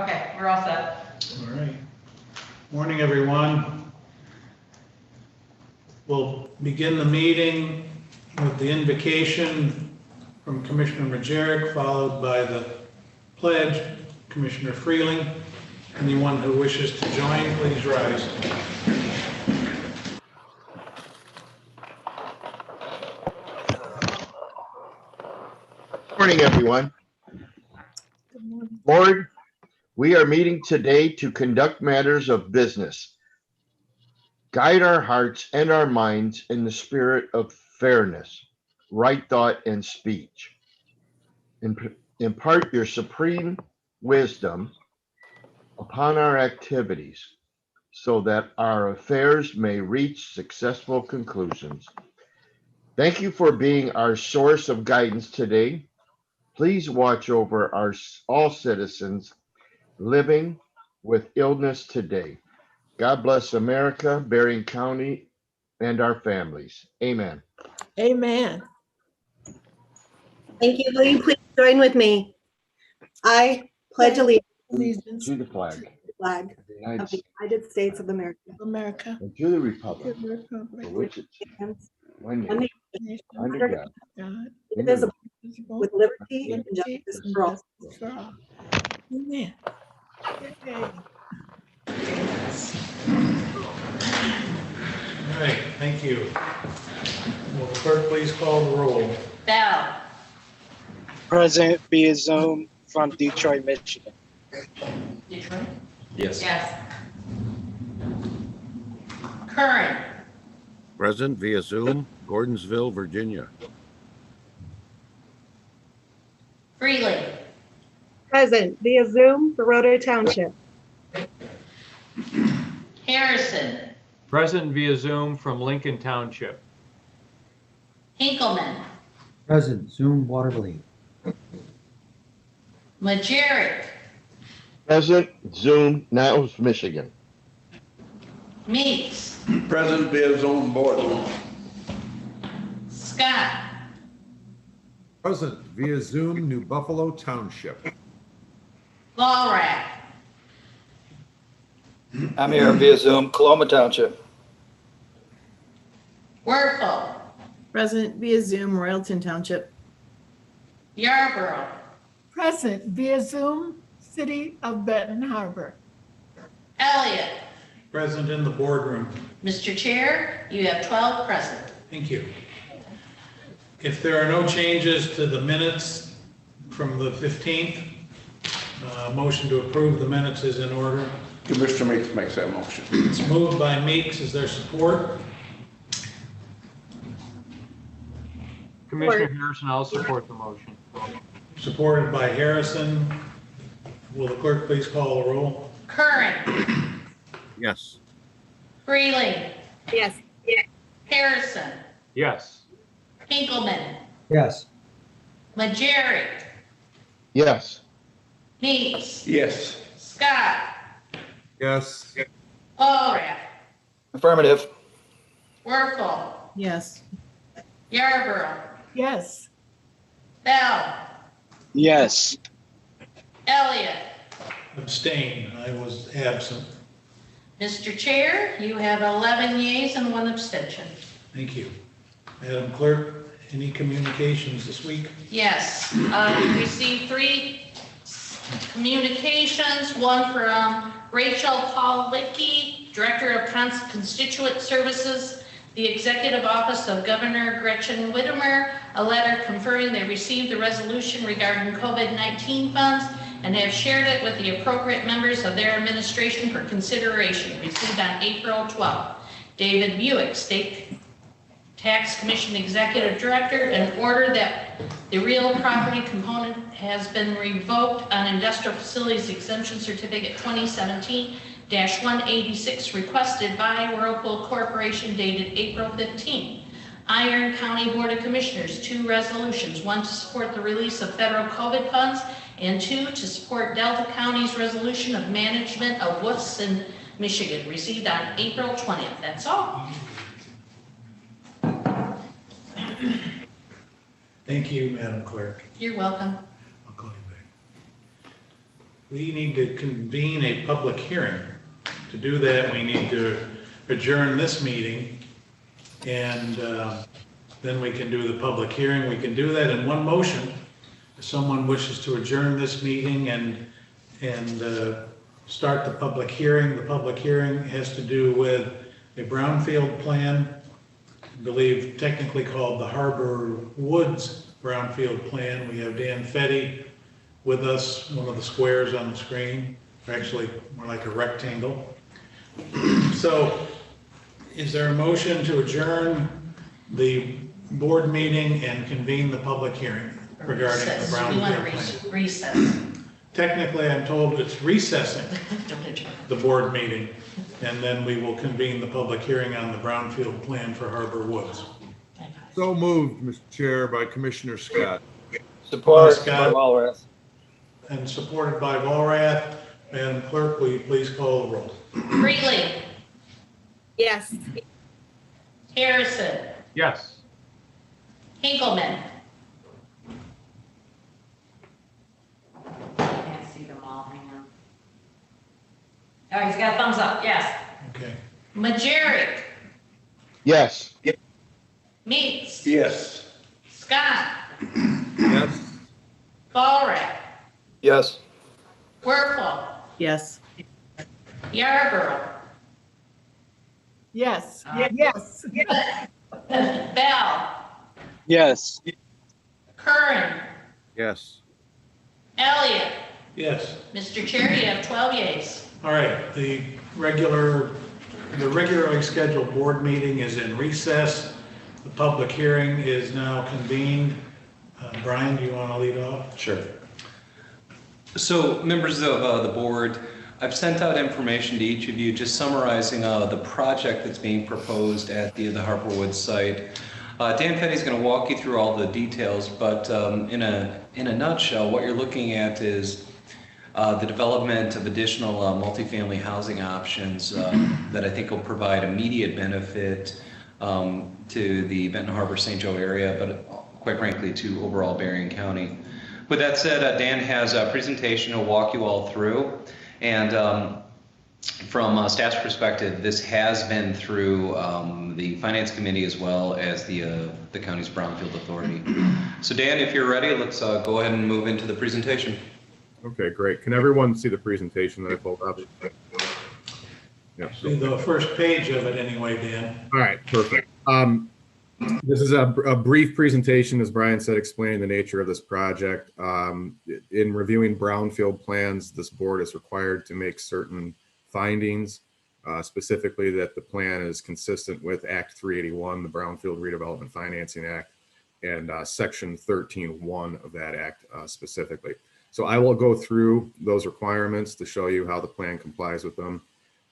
Okay, we're all set. All right. Morning, everyone. We'll begin the meeting with the invocation from Commissioner Majerick, followed by the pledge, Commissioner Freeling. Anyone who wishes to join, please rise. Morning, everyone. Lord, we are meeting today to conduct matters of business. Guide our hearts and our minds in the spirit of fairness, right thought, and speech. Impart your supreme wisdom upon our activities so that our affairs may reach successful conclusions. Thank you for being our source of guidance today. Please watch over all citizens living with illness today. God bless America, Berrien County, and our families. Amen. Amen. Thank you. Will you please join with me? I pledge allegiance To the flag to the flag of the United of the States United States of America, America. and to the republic To the republic. for which it stands one one nation, nation, under under God, God, indivisible, visible, with liberty and liberty, justice and for all. justice for all. Amen. Yay. All right, thank you. Will the clerk please call the roll? Bell. Present via Zoom from Detroit, Michigan. Detroit? Yes. Yes. Curran. Present via Zoom, Gordonsville, Virginia. Freeling. Present via Zoom, Baroda Township. Harrison. Present via Zoom from Lincoln Township. Hinkleman. Present, Zoom, Waterville. Majerick. present, Zoom, Niles, Michigan. Meeks. Present via Zoom, Boardroom. Scott. Present via Zoom, New Buffalo Township. Walrack. I'm here via Zoom, Coloma Township. Werfel. Present via Zoom, Royalton Township. Yarborough. Present via Zoom, City of Benton Harbor. Elliott. Present in the boardroom. Mr. Chair, you have 12 present. Thank you. If there are no changes to the minutes from the 15th, motion to approve the minutes is in order. Commissioner Meeks makes that motion. It's moved by Meeks. Is there support? Commissioner Harrison, I'll support the motion. Supported by Harrison. Will the clerk please call the roll? Curran. Yes. Freeling. Yes. Harrison. Yes. Hinkleman. Yes. Majerick. Yes. Meeks. Yes. Scott. Yes. Walrack. Affirmative. Werfel. Yes. Yarborough. Yes. Bell. Yes. Elliott. Abstain. I was absent. Mr. Chair, you have 11 yeas and 1 abstention. Thank you. Madam Clerk, any communications this week? Yes, we received 3 communications, one from Rachel Paulicki, Director of Constituent Services, the Executive Office of Governor Gretchen Whitmer, a letter confirming they received the resolution regarding COVID-19 funds and have shared it with the appropriate members of their administration for consideration, received on April 12th. David Buick, State Tax Commission Executive Director, an order that the real property component has been revoked on Industrial Facilities Exemption Certificate 2017-186 requested by Whirlpool Corporation dated April 15. Iron County Board of Commissioners, 2 resolutions, 1 to support the release of federal COVID funds and 2 to support Delta County's resolution of management of WUFs in Michigan, received on April 20th. That's all. Thank you, Madam Clerk. You're welcome. I'll call you back. we need to convene a public hearing. To do that, we need to adjourn this meeting, and then we can do the public hearing. We can do that in one motion. If someone wishes to adjourn this meeting and start the public hearing has to do with a brownfield plan, I believe technically called the Harbor Woods Brownfield Plan. We have Dan Fetty with us, one of the squares on the screen, actually more like a rectangle. So is there a motion to adjourn the board meeting and convene the public hearing regarding the Recess. brownfield We want plan? to recess. Technically, I'm told it's recessing Don't adjourn. the board meeting, and then we will convene the public hearing on the brownfield plan for Harbor Woods. So moved, Mr. Chair, by Commissioner Scott. Support Scott. by Walrath. And supported by Walrath. Madam Clerk, will you please call the roll? Freeling. Yes. Harrison. Yes. Hinkleman. Can't see them all, hang on. Oh, he's got a thumbs up, yes. Okay. Majerick. Yes. Meeks. Yes. Scott. Yes. Walrath. Yes. Werfel. Yes. Yarborough. Yes, yes. Bell. Yes. Curran. Yes. Elliott. Yes. Mr. Chair, you have 12 yeas. All right. The regularly scheduled board meeting is in recess. The public hearing is now convened. Brian, do you want to lead off? Sure. So, members of the board, I've sent out information to each of you just summarizing the project that's being proposed at the Harper Woods site. Dan Fetty is going to walk you through all the details, but in a nutshell, what you're looking at is the development of additional multifamily housing options that I think will provide immediate benefit to the Benton Harbor St. Joe area, but quite frankly to overall Berrien County. With that said, Dan has a presentation he'll walk you all through, and from staff's perspective, this has been through the Finance Committee as well as the county's Brownfield Authority. So Dan, if you're ready, let's go ahead and move into the presentation. Okay, great. Can everyone see the presentation that I pulled up? Yeah. See the first page of it anyway, Dan. All right, perfect. This is a brief presentation, as Brian said, explaining the nature of this project. In reviewing brownfield plans, this board is required to make certain findings, specifically that the plan is consistent with Act 381, the Brownfield Redevelopment Financing Act, and Section 13.1 of that act specifically. So I will go through those requirements to show you how the plan complies with them.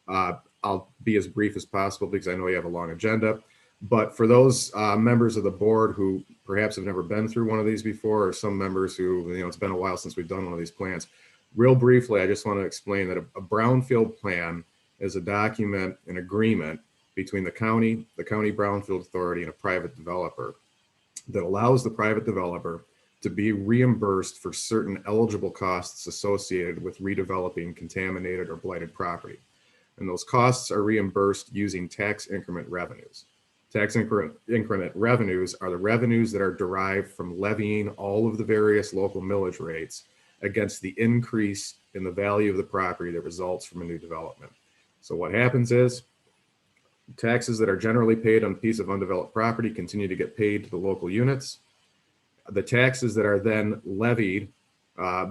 I'll be as brief as possible because I know you have a long agenda. But for those members of the board who perhaps have never been through one of these before, or some members who, it's been a while since we've done one of these plans, real briefly, I just want to explain that a brownfield plan is a document, an agreement between the county Brownfield Authority, and a private developer that allows the private developer to be reimbursed for certain eligible costs associated with redeveloping contaminated or blighted property. And those costs are reimbursed using tax increment revenues. Tax increment revenues are the revenues that are derived from levying all of the various local millage rates against the increase in the value of the property that results from a new development. So what happens is taxes that are generally paid on a piece of undeveloped property continue to get paid to the local units. The taxes that are then levied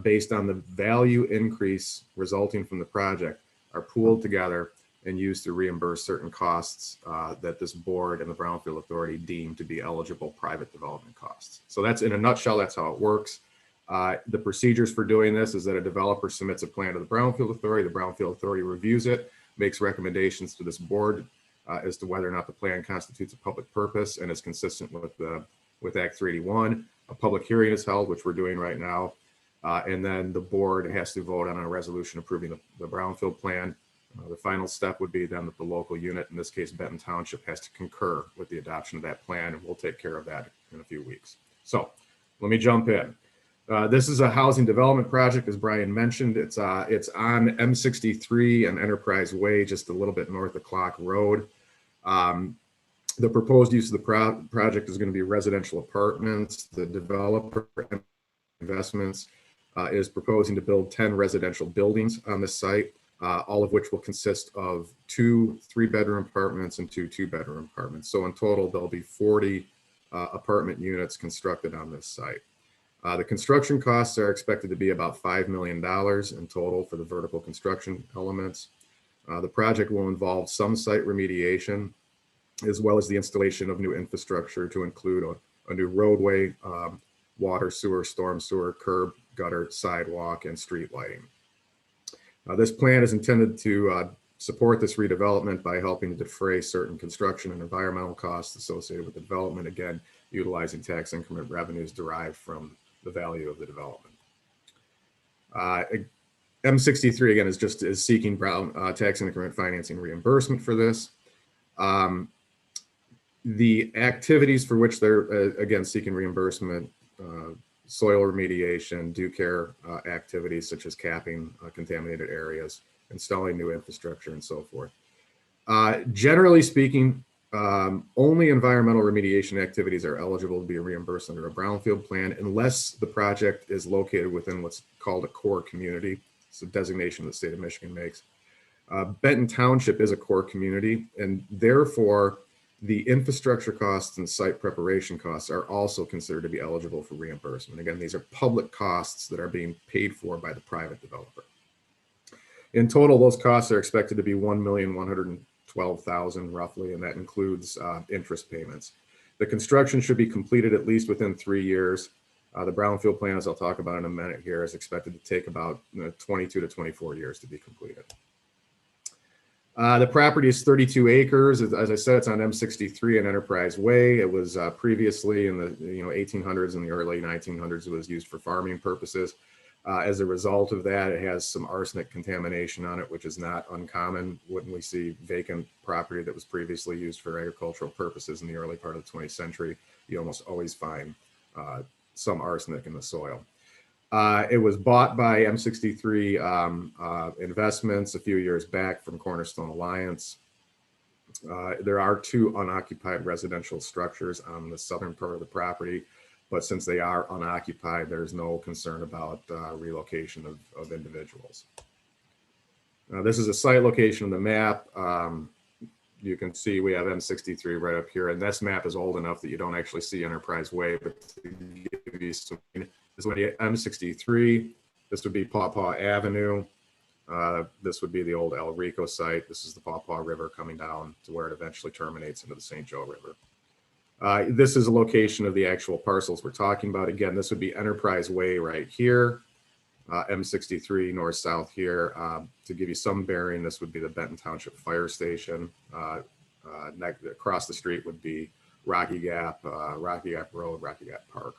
based on the value increase resulting from the project are pooled together and used to reimburse certain costs that this board and the Brownfield Authority deem to be eligible private development costs. So that's, in a nutshell, that's how it works. The procedures for doing this is that a developer submits a plan to the Brownfield Authority. The Brownfield Authority reviews it, makes recommendations to this board as to whether or not the plan constitutes a public purpose and is consistent with Act 381. A public hearing is held, which we're doing right now. And then the board has to vote on a resolution approving the Brownfield plan. The final step would be then that the local unit, in this case Benton Township, has to concur with the adoption of that plan, and we'll take care of that in a few weeks. So let me jump in. This is a housing development project, as Brian mentioned. It's on M63 and Enterprise Way, just a little bit north of Clock Road. The proposed use of the project is going to be residential apartments. The developer investments is proposing to build 10 residential buildings on the site, all of which will consist of 2 3-bedroom apartments and 2 2-bedroom apartments. So in total, there'll be 40 apartment units constructed on this site. The construction costs are expected to be about $5 million in total for the vertical construction elements. The project will involve some site remediation, as well as the installation of new infrastructure to include a new roadway, water, sewer, storm sewer, curb, gutter, sidewalk, and street lighting. This plan is intended to support this redevelopment by helping to defray certain construction and environmental costs associated with the development, again, utilizing tax increment revenues derived from the value of the development. M63, again, is seeking Brown tax increment financing reimbursement for this. The activities for which they're, again, seeking reimbursement, soil remediation, due care activities such as capping contaminated areas, installing new infrastructure, and so forth. Generally speaking, only environmental remediation activities are eligible to be reimbursed under a brownfield plan unless the project is located within what's called a core community. It's a designation the state of Michigan makes. Benton Township is a core community, and therefore the infrastructure costs and site preparation costs are also considered to be eligible for reimbursement. Again, these are public costs that are being paid for by the private developer. In total, those costs are expected to be $1,112,000 roughly, and that includes interest payments. The construction should be completed at least within 3 years. The brownfield plan, as I'll talk about in a minute here, is expected to take about 22 to 24 years to be completed. The property is 32 acres. As I said, it's on M63 and Enterprise Way. It was previously in the 1800s and the early 1900s. It was used for farming purposes. As a result of that, it has some arsenic contamination on it, which is not uncommon when we see vacant property that was previously used for agricultural purposes in the early part of the 20th century. You almost always find some arsenic in the soil. It was bought by M63 Investments a few years back from Cornerstone Alliance. There are 2 unoccupied residential structures on the southern part of the property, but since they are unoccupied, there's no concern about relocation of individuals. This is a site location on the map. You can see we have M63 right up here, and this map is old enough that you don't actually see Enterprise Way, but to give you some, this would be M63. This would be Paw Paw Avenue. This would be the old El Rico site. This is the Paw Paw River coming down to where it eventually terminates into the St. Joe River. This is a location of the actual parcels we're talking about. Again, this would be Enterprise Way right here, M63 north-south here. To give you some bearing, this would be the Benton Township Fire Station. Across the street would be Rocky Gap Road, Rocky Gap Park.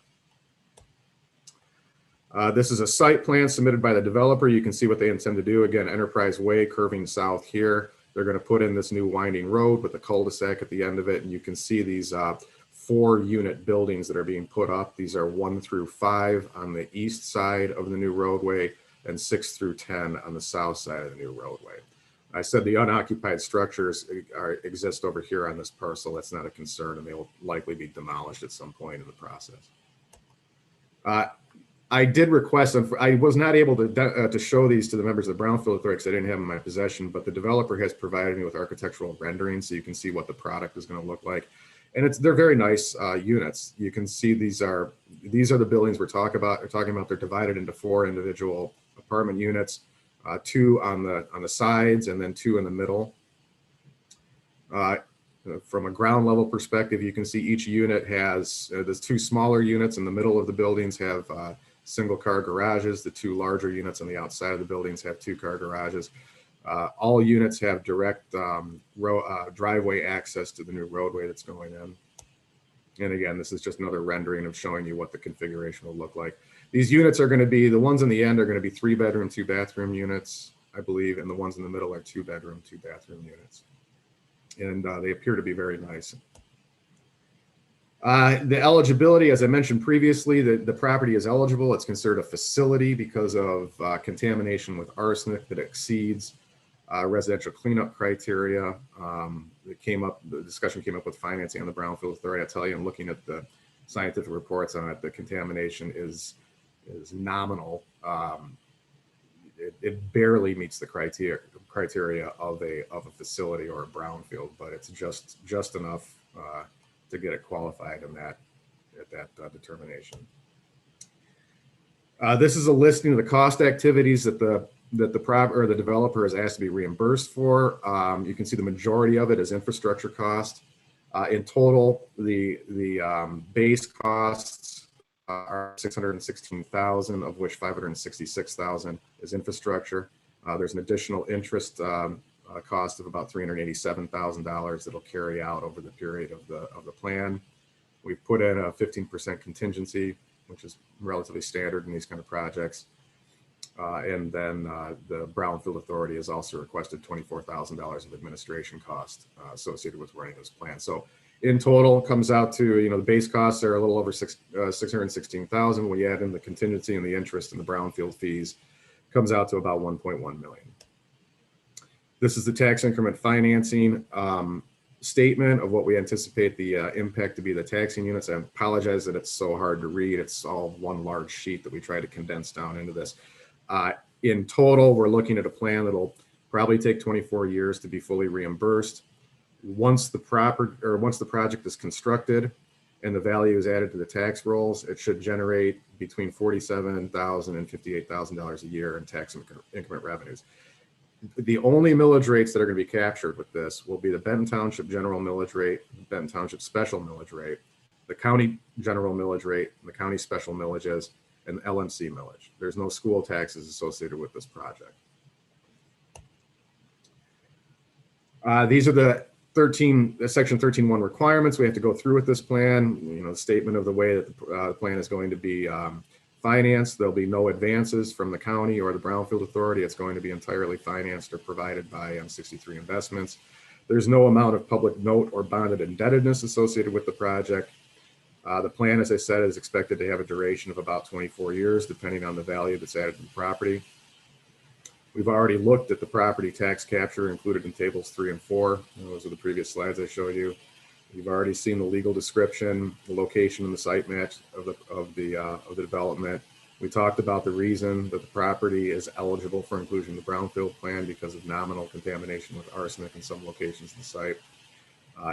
This is a site plan submitted by the developer. You can see what they intend to do. Again, Enterprise Way curving south here. They're going to put in this new winding road with a cul-de-sac at the end of it. And you can see these 4-unit buildings that are being put up. These are 1 through 5 on the east side of the new roadway and 6 through 10 on the south side of the new roadway. I said the unoccupied structures exist over here on this parcel. That's not a concern, and they will likely be demolished at some point in the process. I did request, I was not able to show these to the members of the Brownfield Authority because I didn't have them in my possession, but the developer has provided me with architectural renderings so you can see what the product is going to look like. And they're very nice units. You can see these are the buildings we're talking about. They're divided into 4 individual apartment units, 2 on the sides and then 2 in the middle. From a ground level perspective, you can see each unit has, there's 2 smaller units in the middle of the buildings have single car garages. The 2 larger units on the outside of the buildings have 2-car garages. All units have direct driveway access to the new roadway that's going in. And again, this is just another rendering of showing you what the configuration will look like. These units are going to be, the ones in the end are going to be 3-bedroom, 2-bathroom units, I believe, and the ones in the middle are 2-bedroom, 2-bathroom units. And they appear to be very nice. The eligibility, as I mentioned previously, the property is eligible. It's considered a facility because of contamination with arsenic that exceeds residential cleanup criteria. The discussion came up with financing on the Brownfield Authority. I tell you, I'm looking at the scientific reports on it. The contamination is nominal. It barely meets the criteria of a facility or a brownfield, but it's just enough to get it qualified in that determination. This is a listing of the cost activities that the developer is asked to be reimbursed for. You can see the majority of it is infrastructure cost. In total, the base costs are $616,000, of which $566,000 is infrastructure. There's an additional interest cost of about $387,000 that'll carry out over the period of the plan. We've put in a 15% contingency, which is relatively standard in these kind of projects. And then the Brownfield Authority has also requested $24,000 of administration cost associated with running this plan. So in total, it comes out to, the base costs are a little over $616,000. When you add in the contingency and the interest and the Brownfield fees, comes out to about $1.1 million. This is the tax increment financing statement of what we anticipate the impact to be the taxing units. I apologize that it's so hard to read. It's all one large sheet that we try to condense down into this. In total, we're looking at a plan that'll probably take 24 years to be fully reimbursed. Once the project is constructed and the value is added to the tax rolls, it should generate between $47,000 and $58,000 a year in tax increment revenues. The only millage rates that are going to be captured with this will be the Benton Township general millage rate, Benton Township special millage rate, the county general millage rate, the county special millages, and LMC millage. There's no school taxes associated with this project. These are the section 13.1 requirements we have to go through with this plan. The statement of the way that the plan is going to be financed. There'll be no advances from the county or the Brownfield Authority. It's going to be entirely financed or provided by M63 Investments. There's no amount of public note or bonded indebtedness associated with the project. The plan, as I said, is expected to have a duration of about 24 years, depending on the value that's added to the property. We've already looked at the property tax capture included in tables 3 and 4. Those are the previous slides I showed you. You've already seen the legal description, the location and the site match of the development. We talked about the reason that the property is eligible for inclusion in the Brownfield plan because of nominal contamination with arsenic in some locations of the site.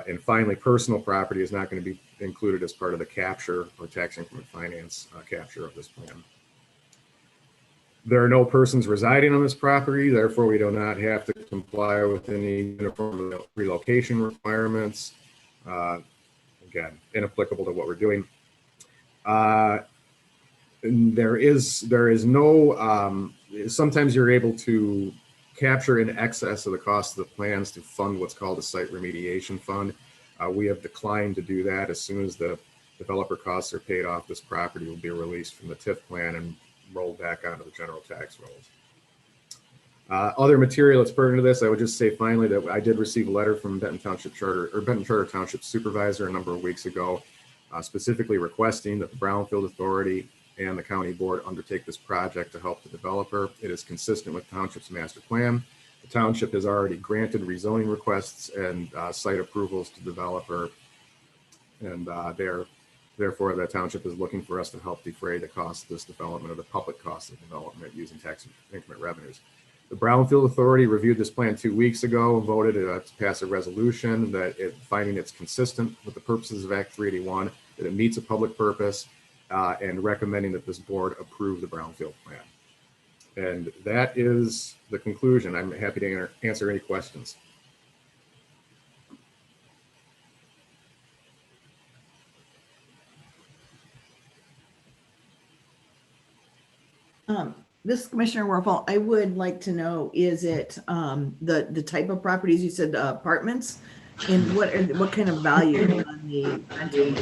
And finally, personal property is not going to be included as part of the capture or tax increment finance capture of this plan. There are no persons residing on this property, therefore we do not have to comply with any uniform relocation requirements. Again, inapplicable to what we're doing. There is no, sometimes you're able to capture in excess of the cost of the plans to fund what's called a site remediation fund. We have declined to do that. As soon as the developer costs are paid off, this property will be released from the TIF plan and rolled back onto the general tax rolls. Other material that's pertinent to this, I would just say finally that I did receive a letter from Benton Charter Township Supervisor a number of weeks ago, specifically requesting that the Brownfield Authority and the county board undertake this project to help the developer. It is consistent with the township's master plan. The township has already granted rezoning requests and site approvals to developer, and therefore the township is looking for us to help defray the cost of this development or the public cost of development using tax increment revenues. The Brownfield Authority reviewed this plan 2 weeks ago and voted to pass a resolution that finding it's consistent with the purposes of Act 381, that it meets a public purpose, and recommending that this board approve the Brownfield plan. And that is the conclusion. I'm happy to answer any questions. This is Commissioner Werfel. I would like to know, is it the type of properties you said, apartments, and what kind of value on the renting?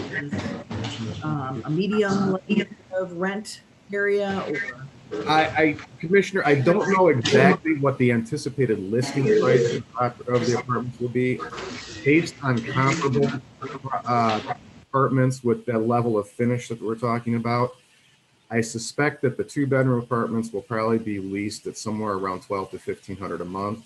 A medium of rent area, or? Commissioner, I don't know exactly what the anticipated listing price of the apartments will be. Based on comparable apartments with that level of finish that we're talking about, I suspect that the 2-bedroom apartments will probably be leased at somewhere around $1,200 to $1,500 a month,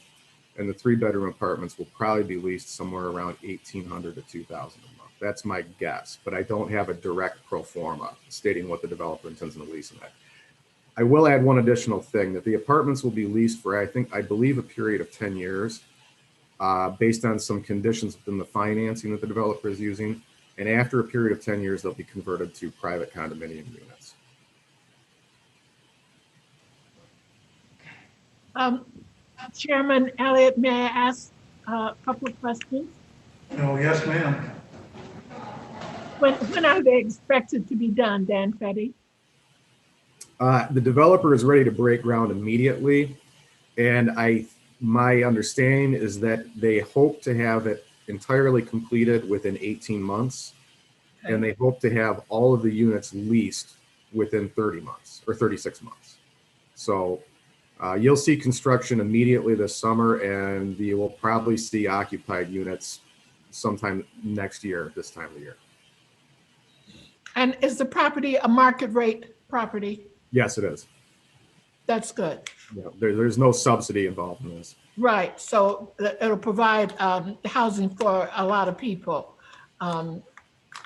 and the 3-bedroom apartments will probably be leased somewhere around $1,800 to $2,000 a month. That's my guess, but I don't have a direct pro forma stating what the developer intends to lease in that. I will add one additional thing, that the apartments will be leased for, I believe, a period of 10 years, based on some conditions within the financing that the developer is using. And after a period of 10 years, they'll be converted to private condominium units. Chairman Elliott, may I ask a couple of questions? Oh, yes, ma'am. When are they expected to be done, Dan Fetty? The developer is ready to break ground immediately. And my understanding is that they hope to have it entirely completed within 18 months. Okay. And they hope to have all of the units leased within 30 months or 36 months. So you'll see construction immediately this summer, and you will probably see occupied units sometime next year, this time of the year. And is the property a market rate property? Yes, it is. That's good. Yeah, there's no subsidy involved in this. Right. So it'll provide housing for a lot of people.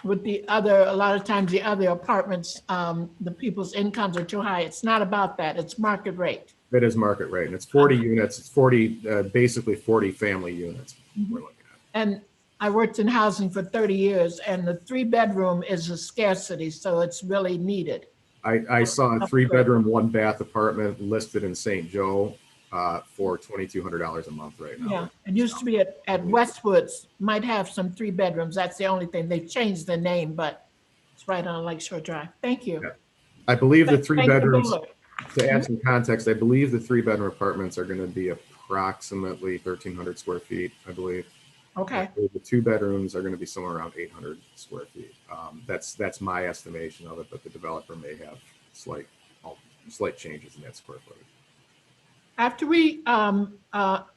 With the other, a lot of times the other apartments, the people's incomes are too high. It's not about that. It's market rate. It is market rate, and it's 40 units. It's 40, basically 40 family units we're looking at. And I worked in housing for 30 years, and the 3-bedroom is a scarcity, so it's really needed. I saw a 3-bedroom, 1-bath apartment listed in St. Joe for $2,200 a month right now. Yeah, it used to be at Westwoods, might have some 3-bedrooms. That's the only thing. They've changed the name, but it's right on Lakeshore Drive. Thank you. Yeah. I believe the 3 bedrooms, to add some context, I believe the 3-bedroom apartments are going to be approximately 1,300 square feet, I believe. Okay. The 2 bedrooms are going to be somewhere around 800 square feet. That's my estimation of it, but the developer may have slight changes in that square footage. After we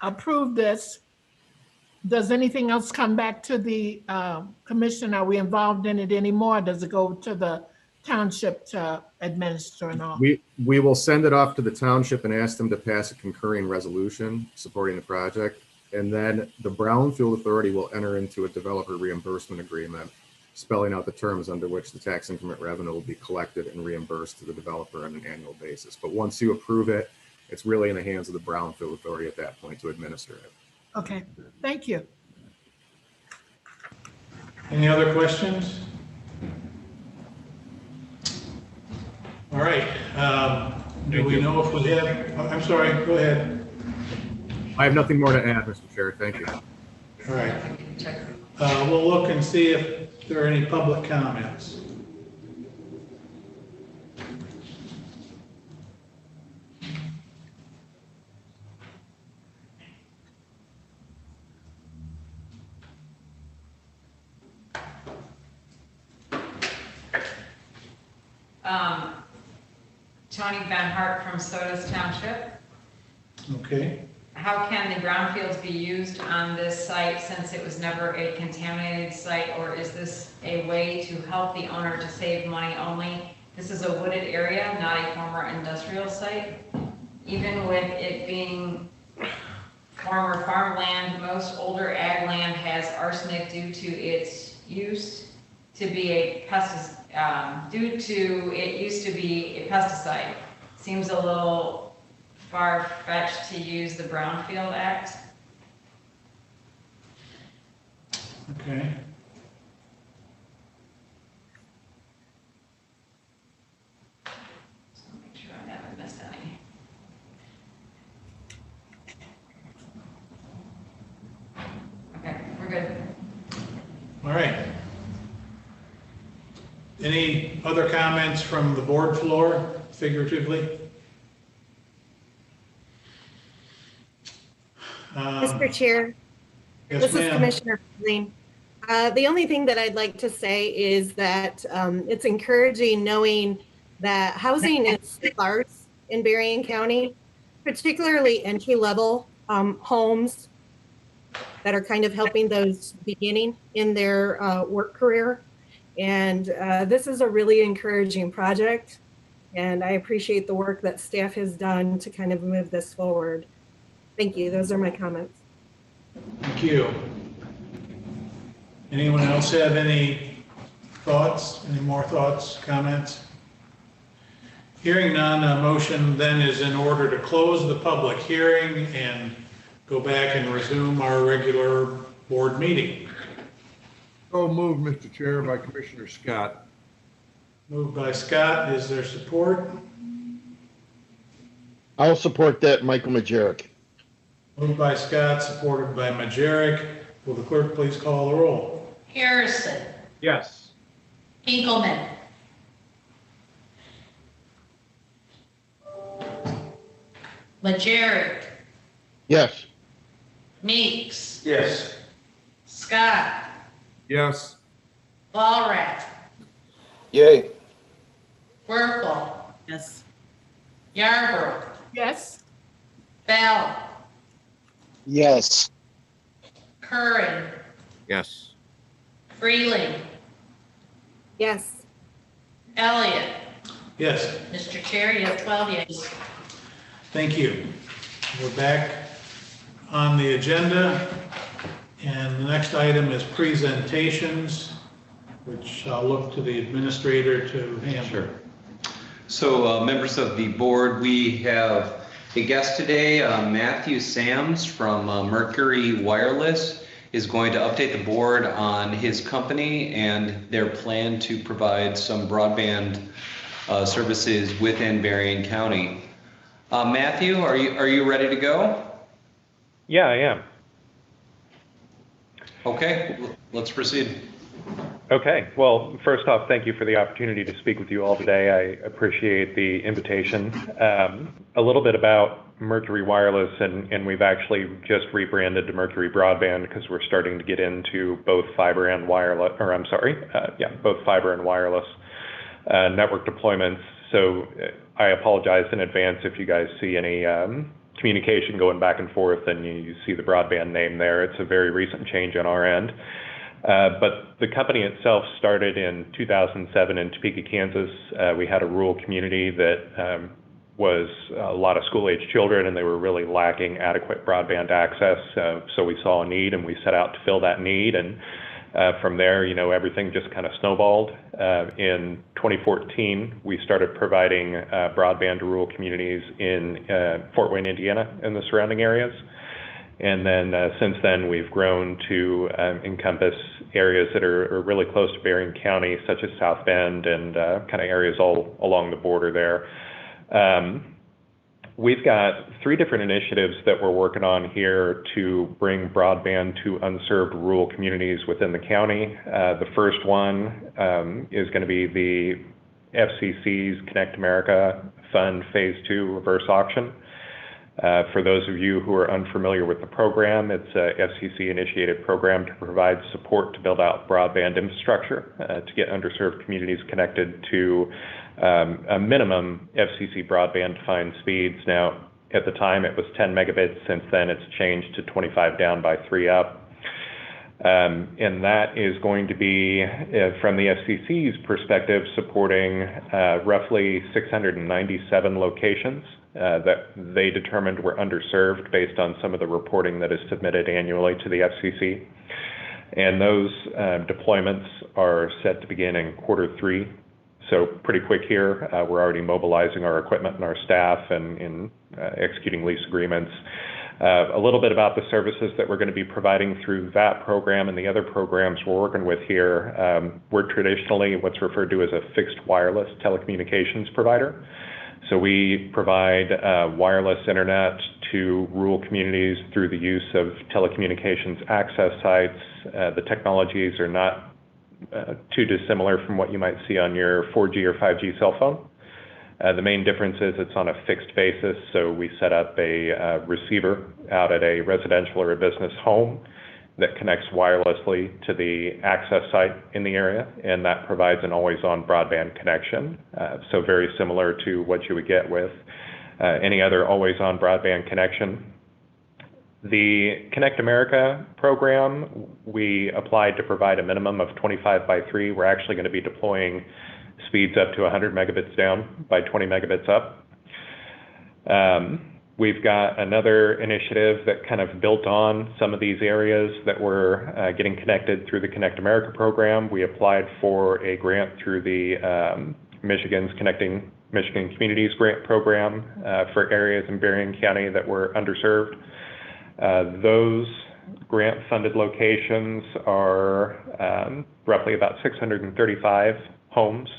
approve this, does anything else come back to the commission? Are we involved in it anymore? Does it go to the township to administer and all? We will send it off to the township and ask them to pass a concurring resolution supporting the project. And then the Brownfield Authority will enter into a developer reimbursement agreement, spelling out the terms under which the tax increment revenue will be collected and reimbursed to the developer on an annual basis. But once you approve it, it's really in the hands of the Brownfield Authority at that point to administer it. Okay, thank you. Any other questions? All right. Do we know if we have, I'm sorry, go ahead. I have nothing more to add, Mr. Chair. Thank you. All right. We'll look and see if there are any public comments. Tony Van Hart from Sodas Township. Okay. How can the brownfields be used on this site since it was never a contaminated site, or is this a way to help the owner to save money only? This is a wooded area, not a former industrial site. Even with it being former farmland, most older ag land has arsenic due to its use to be a pesticide. Due to it used to be a pesticide. Seems a little far-fetched to use the Brownfield Act. Okay. So make sure I haven't missed any. Okay, we're good. All right. Any other comments from the board floor, figuratively? Mr. Chair, Yes, this is ma'am. Commissioner Freeling. The only thing that I'd like to say is that it's encouraging knowing that housing is sparse in Berrien County, particularly entry-level homes that are kind of helping those beginning in their work career. And this is a really encouraging project. And I appreciate the work that staff has done to kind of move this forward. Thank you. Those are my comments. Thank you. Anyone else have any thoughts, any more thoughts, comments? Hearing none, a motion then is in order to close the public hearing and go back and resume our regular board meeting. So moved, Mr. Chair, by Commissioner Scott. Moved by Scott. Is there support? I'll support that, Michael Majerick. Moved by Scott, supported by Majerick. Will the clerk please call the roll? Harrison, Yes. Engelmann, Majerick, Yes. Meeks, Yes. Scott, Yes. Walrath, Yay. Werfel, Yes. Yarborough, Yes. Bell, Yes. Curran, Yes. Freeling, Yes. Elliott. Yes, Mr. Chair, you have 12 yeas. thank you. We're back on the agenda, and the next item is presentations, which I'll look to the administrator to handle. Sure. So members of the board, we have a guest today, Matthew Sams from Mercury Wireless is going to update the board on his company and their plan to provide some broadband services within Berrien County. Matthew, are you ready to go? Yeah, I am. Okay, let's proceed. Okay, well, first off, thank you for the opportunity to speak with you all today. I appreciate the invitation. A little bit about Mercury Wireless, and we've actually just rebranded to Mercury Broadband because we're starting to get into both fiber and wireless, both fiber and wireless network deployments. So I apologize in advance if you guys see any communication going back and forth and you see the broadband name there. It's a very recent change on our end. But the company itself started in 2007 in Topeka, Kansas. We had a rural community that was a lot of school-age children, and they were really lacking adequate broadband access. So we saw a need, and we set out to fill that need. And from there, everything just kind of snowballed. In 2014, we started providing broadband to rural communities in Fort Wayne, Indiana, and the surrounding areas. And then since then, we've grown to encompass areas that are really close to Berrien County, such as South Bend and kind of areas all along the border there. We've got 3 different initiatives that we're working on here to bring broadband to unserved rural communities within the county. The first one is going to be the FCC's Connect America Fund Phase 2 reverse auction. For those of you who are unfamiliar with the program, it's a FCC-initiated program to provide support to build out broadband infrastructure to get underserved communities connected to a minimum FCC broadband defined speeds. Now, at the time, it was 10 megabits. Since then, it's changed to 25 down by 3 up. And that is going to be, from the FCC's perspective, supporting roughly 697 locations that they determined were underserved based on some of the reporting that is submitted annually to the FCC. And those deployments are set to begin in Q3. So pretty quick here. We're already mobilizing our equipment and our staff and executing lease agreements. A little bit about the services that we're going to be providing through that program and the other programs we're working with here. We're traditionally what's referred to as a fixed wireless telecommunications provider. So we provide wireless internet to rural communities through the use of telecommunications access sites. The technologies are not too dissimilar from what you might see on your 4G or 5G cell phone. The main difference is it's on a fixed basis, so we set up a receiver out at a residential or a business home that connects wirelessly to the access site in the area, and that provides an always-on broadband connection. So very similar to what you would get with any other always-on broadband connection. The Connect America program, we applied to provide a minimum of 25 by 3. We're actually going to be deploying speeds up to 100 megabits down by 20 megabits up. We've got another initiative that kind of built on some of these areas that were getting connected through the Connect America program. We applied for a grant through the Michigan's Connecting Michigan Communities Grant Program for areas in Berrien County that were underserved. Those grant-funded locations are roughly about 635 homes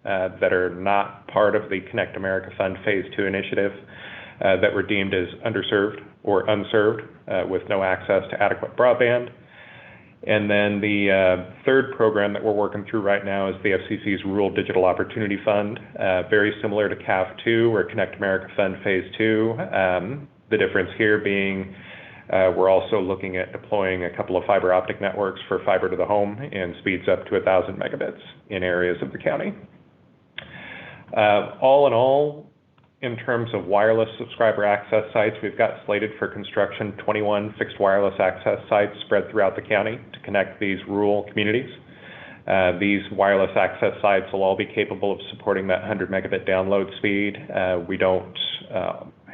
that are not part of the Connect America Fund Phase 2 initiative that were deemed as underserved or unserved with no access to adequate broadband. And then the third program that we're working through right now is the FCC's Rural Digital Opportunity Fund, very similar to Caf2 or Connect America Fund Phase 2. The difference here being we're also looking at deploying a couple of fiber optic networks for fiber to the home and speeds up to 1,000 megabits in areas of the county. All in all, in terms of wireless subscriber access sites, we've got slated for construction 21 fixed wireless access sites spread throughout the county to connect these rural communities. These wireless access sites will all be capable of supporting that 100 megabit download speed. We don't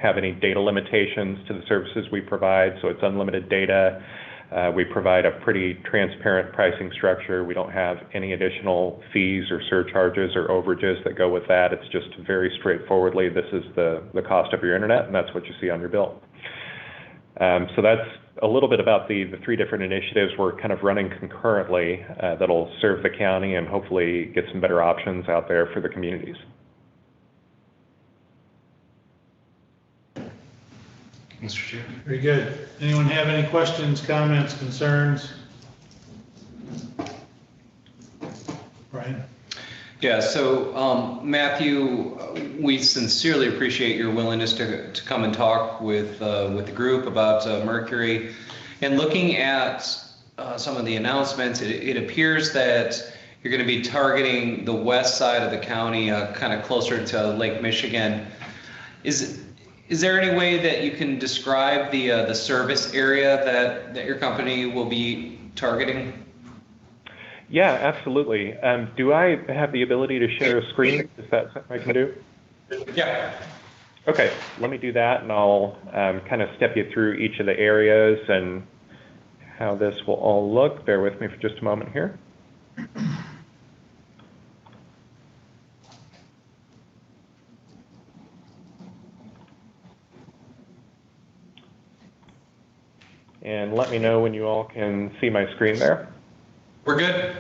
have any data limitations to the services we provide, so it's unlimited data. We provide a pretty transparent pricing structure. We don't have any additional fees or surcharges or overages that go with that. It's just very straightforwardly, this is the cost of your internet, and that's what you see on your bill. So that's a little bit about the three different initiatives we're kind of running concurrently that'll serve the county and hopefully get some better options out there for the communities. Mr. Chair. Very good. Anyone have any questions, comments, concerns? Brian? Yeah, so Matthew, we sincerely appreciate your willingness to come and talk with the group about Mercury. And looking at some of the announcements, it appears that you're going to be targeting the west side of the county, kind of closer to Lake Michigan. Is there any way that you can describe the service area that your company will be targeting? Yeah, absolutely. Do I have the ability to share a screen? Is that something I can do? Yeah. Okay, let me do that, and I'll kind of step you through each of the areas and how this will all look. Bear with me for just a moment here. And let me know when you all can see my screen there. We're good.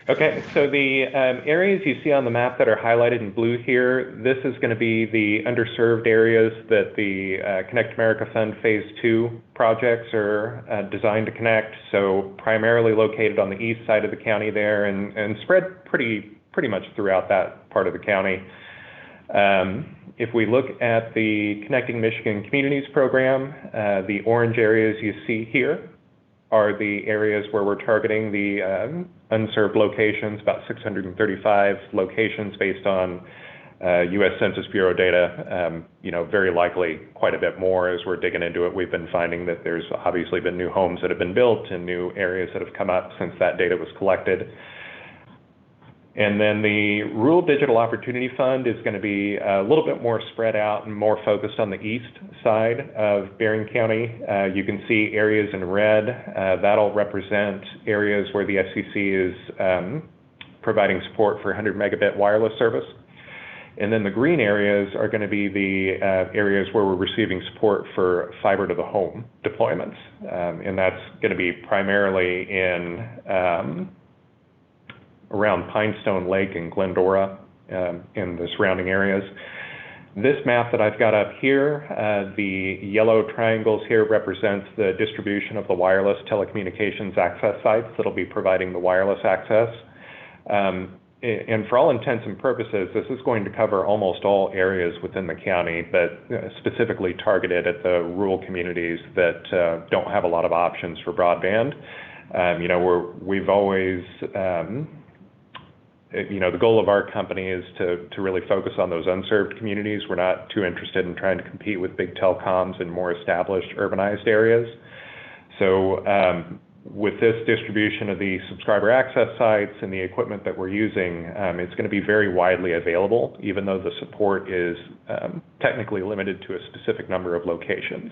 Okay, so the areas you see on the map that are highlighted in blue here, this is going to be the underserved areas that the Connect America Fund Phase 2 projects are designed to connect. So primarily located on the east side of the county there and spread pretty much throughout that part of the county. If we look at the Connecting Michigan Communities program, the orange areas you see here are the areas where we're targeting the unserved locations, about 635 locations based on U.S. Census Bureau data. Very likely quite a bit more as we're digging into it. We've been finding that there's obviously been new homes that have been built and new areas that have come up since that data was collected. And then the Rural Digital Opportunity Fund is going to be a little bit more spread out and more focused on the east side of Berrien County. You can see areas in red. That'll represent areas where the FCC is providing support for 100 megabit wireless service. And then the green areas are going to be the areas where we're receiving support for fiber to the home deployments. And that's going to be primarily in around Pinestone Lake and Glendora in the surrounding areas. This map that I've got up here, the yellow triangles here represents the distribution of the wireless telecommunications access sites that'll be providing the wireless access. And for all intents and purposes, this is going to cover almost all areas within the county, but specifically targeted at the rural communities that don't have a lot of options for broadband. We've always the goal of our company is to really focus on those unserved communities. We're not too interested in trying to compete with big telecoms in more established urbanized areas. So with this distribution of the subscriber access sites and the equipment that we're using, it's going to be very widely available, even though the support is technically limited to a specific number of locations.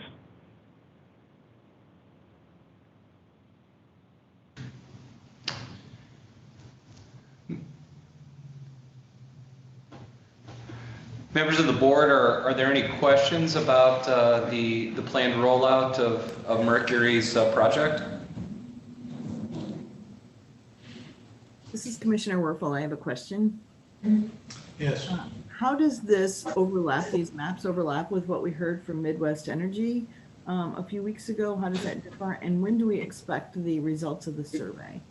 Members of the board, are there any questions about the planned rollout of Mercury's project? This is Commissioner Werfel. I have a question. Yes. How does this overlap, these maps overlap with what we heard from Midwest Energy a few weeks ago? How does that differ? And when do we expect the results of the survey?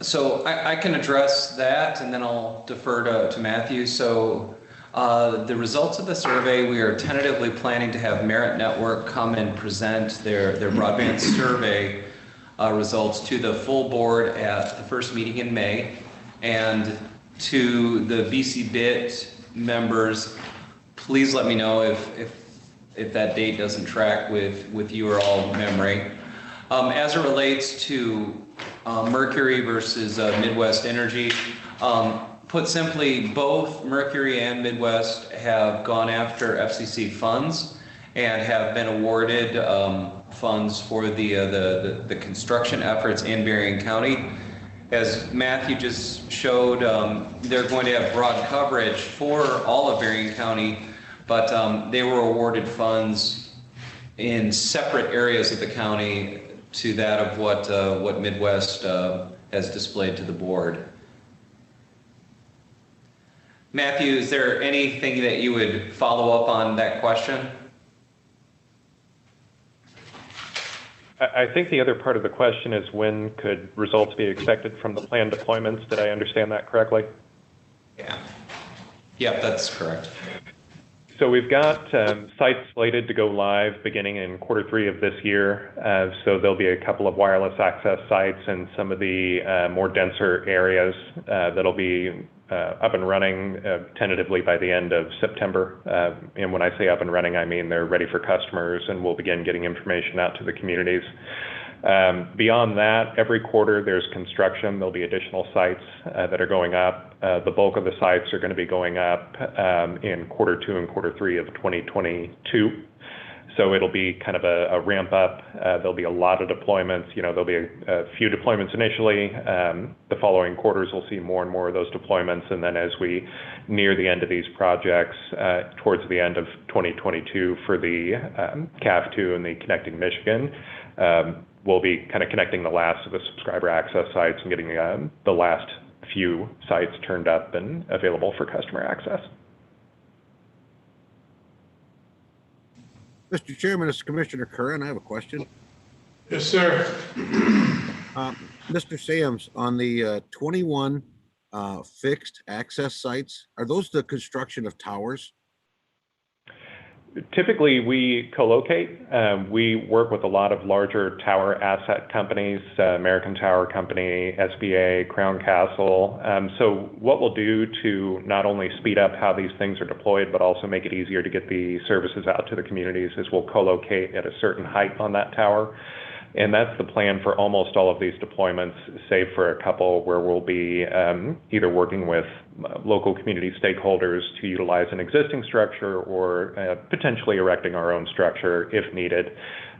So I can address that, and then I'll defer to Matthew. So the results of the survey, we are tentatively planning to have Merit Network come and present their broadband survey results to the full board at the first meeting in May, and to the BC BIT members. Please let me know if that date doesn't track with your all memory. As it relates to Mercury versus Midwest Energy, put simply, both Mercury and Midwest have gone after FCC funds and have been awarded funds for the construction efforts in Berrien County. As Matthew just showed, they're going to have broad coverage for all of Berrien County, but they were awarded funds in separate areas of the county to that of what Midwest has displayed to the board. Matthew, is there anything that you would follow up on that question? I think the other part of the question is, when could results be expected from the planned deployments? Did I understand that correctly? Yeah. Yep, that's correct. So we've got sites slated to go live beginning in Q3 of this year. So there'll be a couple of wireless access sites in some of the more denser areas that'll be up and running tentatively by the end of September. And when I say up and running, I mean they're ready for customers, and we'll begin getting information out to the communities. Beyond that, every quarter there's construction. There'll be additional sites that are going up. The bulk of the sites are going to be going up in Q2 and Q3 of 2022. So it'll be kind of a ramp up. There'll be a lot of deployments. There'll be a few deployments initially. The following quarters we'll see more and more of those deployments. And then as we near the end of these projects, towards the end of 2022 for the Caf2 and the Connecting Michigan, we'll be kind of connecting the last of the subscriber access sites and getting the last few sites turned up and available for customer access. Mr. Chairman, this is Commissioner Curran. I have a question. Yes, sir. Mr. Sams, on the 21 fixed access sites, are those the construction of towers? Typically, we co-locate. We work with a lot of larger tower asset companies, American Tower Company, SBA, Crown Castle. So what we'll do to not only speed up how these things are deployed, but also make it easier to get the services out to the communities, is we'll co-locate at a certain height on that tower. And that's the plan for almost all of these deployments, save for a couple where we'll be either working with local community stakeholders to utilize an existing structure or potentially erecting our own structure if needed.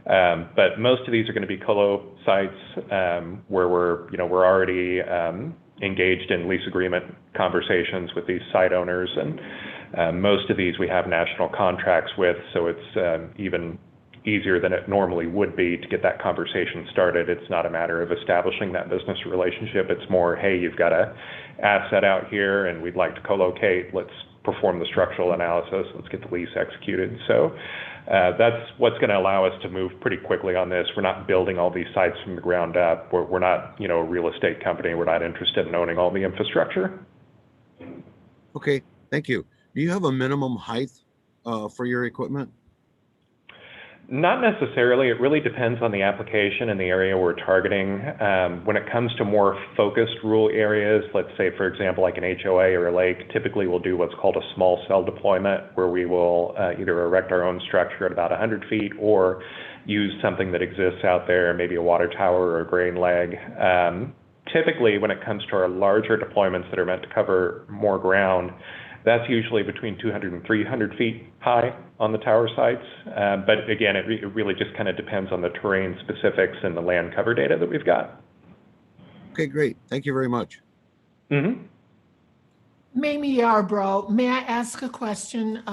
But most of these are going to be colo sites where we're already engaged in lease agreement conversations with these site owners. And most of these we have national contracts with, so it's even easier than it normally would be to get that conversation started. It's not a matter of establishing that business relationship. It's more, hey, you've got an asset out here and we'd like to co-locate. Let's perform the structural analysis. Let's get the lease executed. So that's what's going to allow us to move pretty quickly on this. We're not building all these sites from the ground up. We're not, a real estate company. We're not interested in owning all the infrastructure. Okay, thank you. Do you have a minimum height for your equipment? Not necessarily. It really depends on the application and the area we're targeting. When it comes to more focused rural areas, let's say, for example, like an HOA or a lake, typically we'll do what's called a small cell deployment, where we will either erect our own structure at about 100 feet or use something that exists out there, maybe a water tower or a grain leg. Typically, when it comes to our larger deployments that are meant to cover more ground, that's usually between 200 and 300 feet high on the tower sites. But again, it really just kind of depends on the terrain specifics and the land cover data that we've got. Okay, great. Thank you very much. Mm-hmm. Mamie Yarbrough, may I ask a question?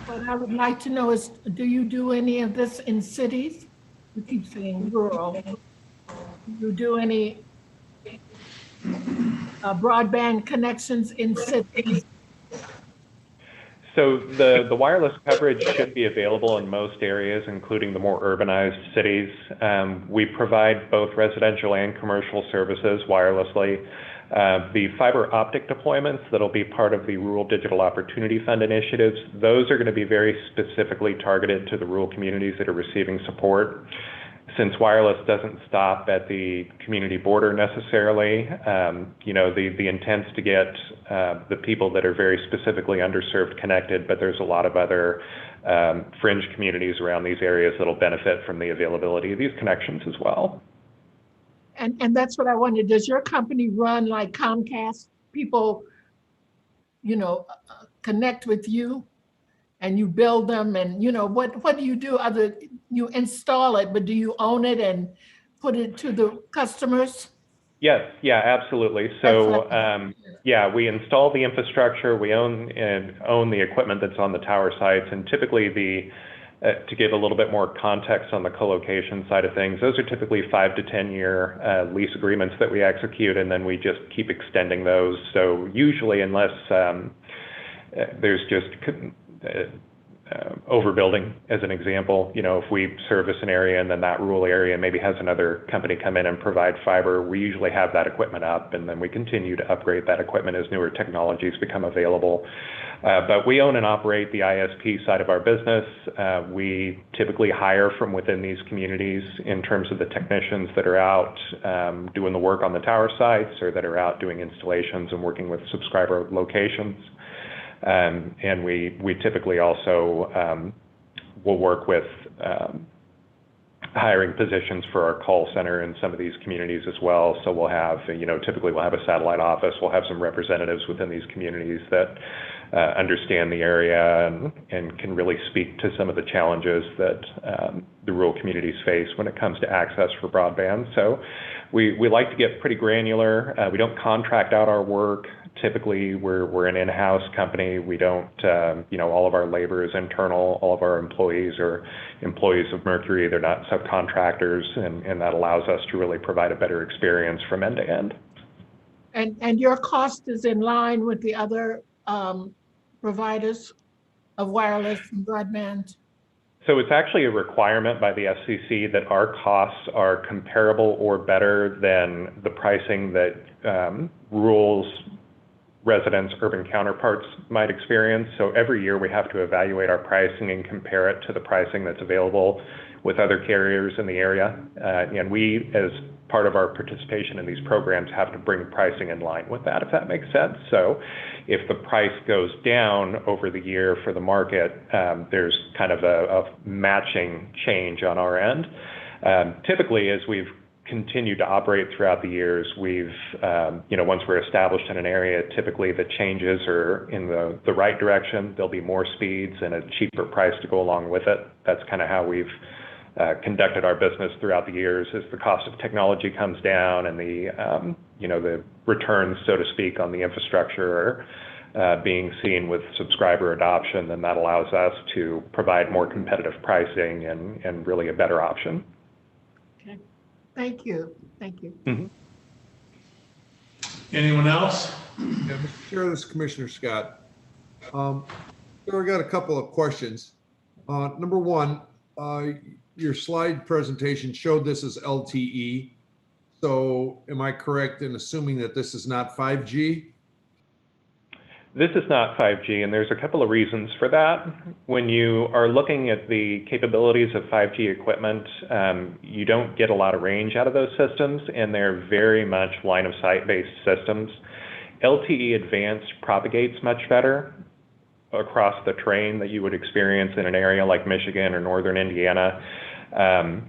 What I would like to know is, do you do any of this in cities? You keep saying rural. Do you do any broadband connections in cities? So the wireless coverage should be available in most areas, including the more urbanized cities. We provide both residential and commercial services wirelessly. The fiber optic deployments that'll be part of the Rural Digital Opportunity Fund initiatives, those are going to be very specifically targeted to the rural communities that are receiving support. Since wireless doesn't stop at the community border necessarily, the intent's to get the people that are very specifically underserved connected, but there's a lot of other fringe communities around these areas that'll benefit from the availability of these connections as well. And that's what I wondered. Does your company run like Comcast? People, connect with you and you build them, and what do you do? You install it, but do you own it and put it to the customers? Yes, yeah, absolutely. So we install the infrastructure, we own the equipment that's on the tower sites, and typically to give a little bit more context on the co-location side of things, those are typically 5 to 10 year lease agreements that we execute, and then we just keep extending those. So usually, unless there's just overbuilding, as an example, if we service an area and then that rural area maybe has another company come in and provide fiber, we usually have that equipment up, and then we continue to upgrade that equipment as newer technologies become available. But we own and operate the ISP side of our business. We typically hire from within these communities in terms of the technicians that are out doing the work on the tower sites, or that are out doing installations and working with subscriber locations. And we typically also will work with hiring positions for our call center in some of these communities as well. So we'll have, typically we'll have a satellite office. We'll have some representatives within these communities that understand the area and can really speak to some of the challenges that the rural communities face when it comes to access for broadband. So we like to get pretty granular. We don't contract out our work. Typically, we're an in-house company. We don't, all of our labor is internal. All of our employees are employees of Mercury. They're not subcontractors, and that allows us to really provide a better experience from end to end. And your cost is in line with the other providers of wireless and broadband? So it's actually a requirement by the FCC that our costs are comparable or better than the pricing that rural residents, urban counterparts might experience. So every year we have to evaluate our pricing and compare it to the pricing that's available with other carriers in the area. And we, as part of our participation in these programs, have to bring pricing in line with that, if that makes sense. So if the price goes down over the year for the market, there's kind of a matching change on our end. Typically, as we've continued to operate throughout the years, we've, once we're established in an area, typically the changes are in the right direction. There'll be more speeds and a cheaper price to go along with it. That's kind of how we've conducted our business throughout the years. As the cost of technology comes down and the returns, so to speak, on the infrastructure are being seen with subscriber adoption, then that allows us to provide more competitive pricing and really a better option. Okay, thank you. Thank you. Mm-hmm. Anyone else? Yeah, Mr. Chair, this is Commissioner Scott. So we got a couple of questions. Number one, your slide presentation showed this as LTE. So am I correct in assuming that this is not 5G? This is not 5G, and there's a couple of reasons for that. When you are looking at the capabilities of 5G equipment, you don't get a lot of range out of those systems, and they're very much line-of-sight based systems. LTE Advanced propagates much better across the terrain that you would experience in an area like Michigan or northern Indiana.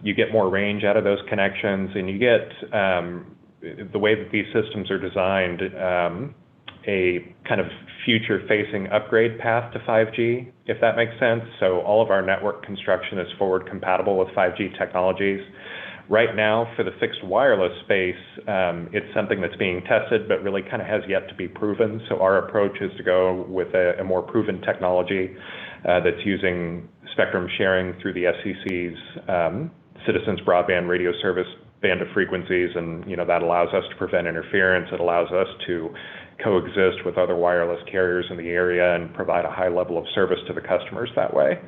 You get more range out of those connections, and you get, the way that these systems are designed, a kind of future-facing upgrade path to 5G, if that makes sense. So all of our network construction is forward compatible with 5G technologies. Right now, for the fixed wireless space, it's something that's being tested, but really kind of has yet to be proven. So our approach is to go with a more proven technology that's using spectrum sharing through the FCC's Citizens Broadband Radio Service band of frequencies, and that allows us to prevent interference. It allows us to coexist with other wireless carriers in the area and provide a high level of service to the customers that way.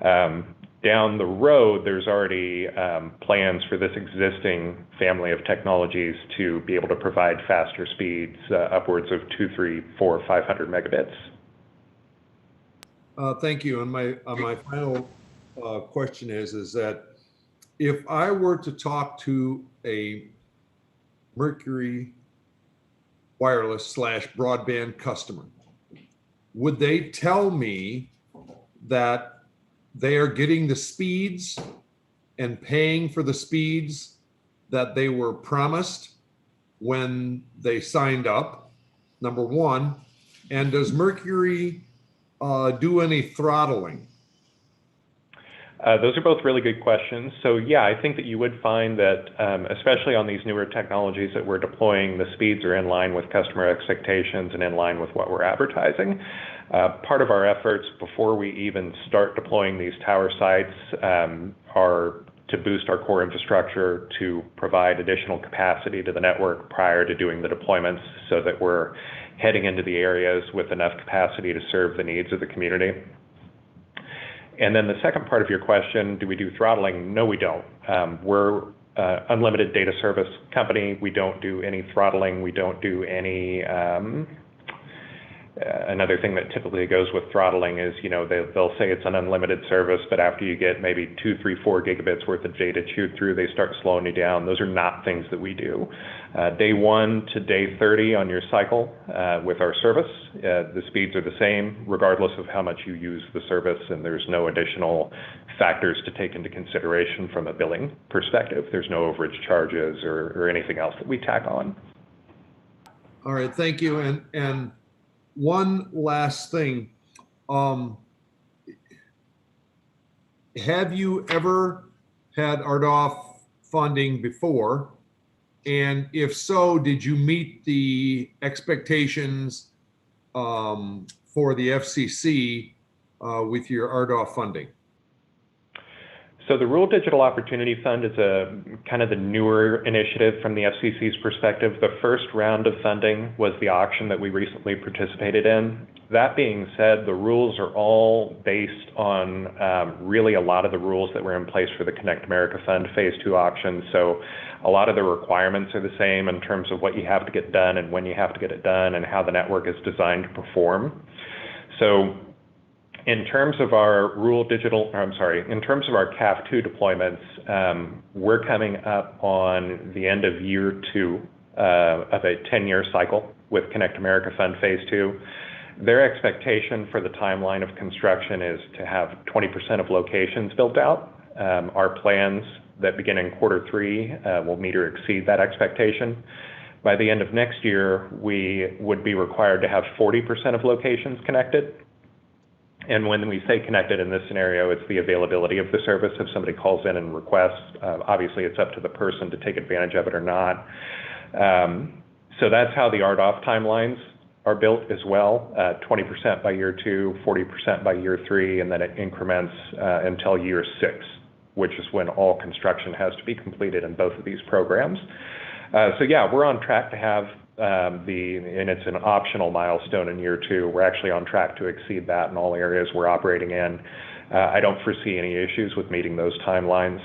Down the road, there's already plans for this existing family of technologies to be able to provide faster speeds, upwards of 2, 3, 4, 500 megabits. Thank you. And my final question is that if I were to talk to a Mercury wireless / broadband customer, would they tell me that they are getting the speeds and paying for the speeds that they were promised when they signed up? Number one. And does Mercury do any throttling? Those are both really good questions. So yeah, I think that you would find that, especially on these newer technologies that we're deploying, the speeds are in line with customer expectations and in line with what we're advertising. Part of our efforts before we even start deploying these tower sites are to boost our core infrastructure, to provide additional capacity to the network prior to doing the deployments, so that we're heading into the areas with enough capacity to serve the needs of the community. And then the second part of your question, do we do throttling? No, we don't. We're unlimited data service company. We don't do any throttling. We don't do any, another thing that typically goes with throttling is, they'll say it's an unlimited service, but after you get maybe 2, 3, 4 gigabits worth of data chewed through, they start slowing you down. Those are not things that we do. Day 1 to day 30 on your cycle with our service, the speeds are the same regardless of how much you use the service, and there's no additional factors to take into consideration from a billing perspective. There's no overage charges or anything else that we tack on. All right, thank you. And one last thing. Have you ever had RDOF funding before? And if so, did you meet the expectations for the FCC with your RDOF funding? So the Rural Digital Opportunity Fund is a kind of the newer initiative from the FCC's perspective. The first round of funding was the auction that we recently participated in. That being said, the rules are all based on really a lot of the rules that were in place for the Connect America Fund Phase 2 auction. So a lot of the requirements are the same in terms of what you have to get done and when you have to get it done and how the network is designed to perform. So in terms of our in terms of our Caf2 deployments, we're coming up on the end of year 2 of a 10-year cycle with Connect America Fund Phase 2. Their expectation for the timeline of construction is to have 20% of locations built out. Our plans that begin in Q3 will meet or exceed that expectation. By the end of next year, we would be required to have 40% of locations connected. And when we say connected in this scenario, it's the availability of the service. If somebody calls in and requests, obviously it's up to the person to take advantage of it or not. So that's how the RDOF timelines are built as well, 20% by year 2, 40% by year 3, and then it increments until year 6, which is when all construction has to be completed in both of these programs. So yeah, we're on track to have and it's an optional milestone in year 2. We're actually on track to exceed that in all areas we're operating in. I don't foresee any issues with meeting those timelines.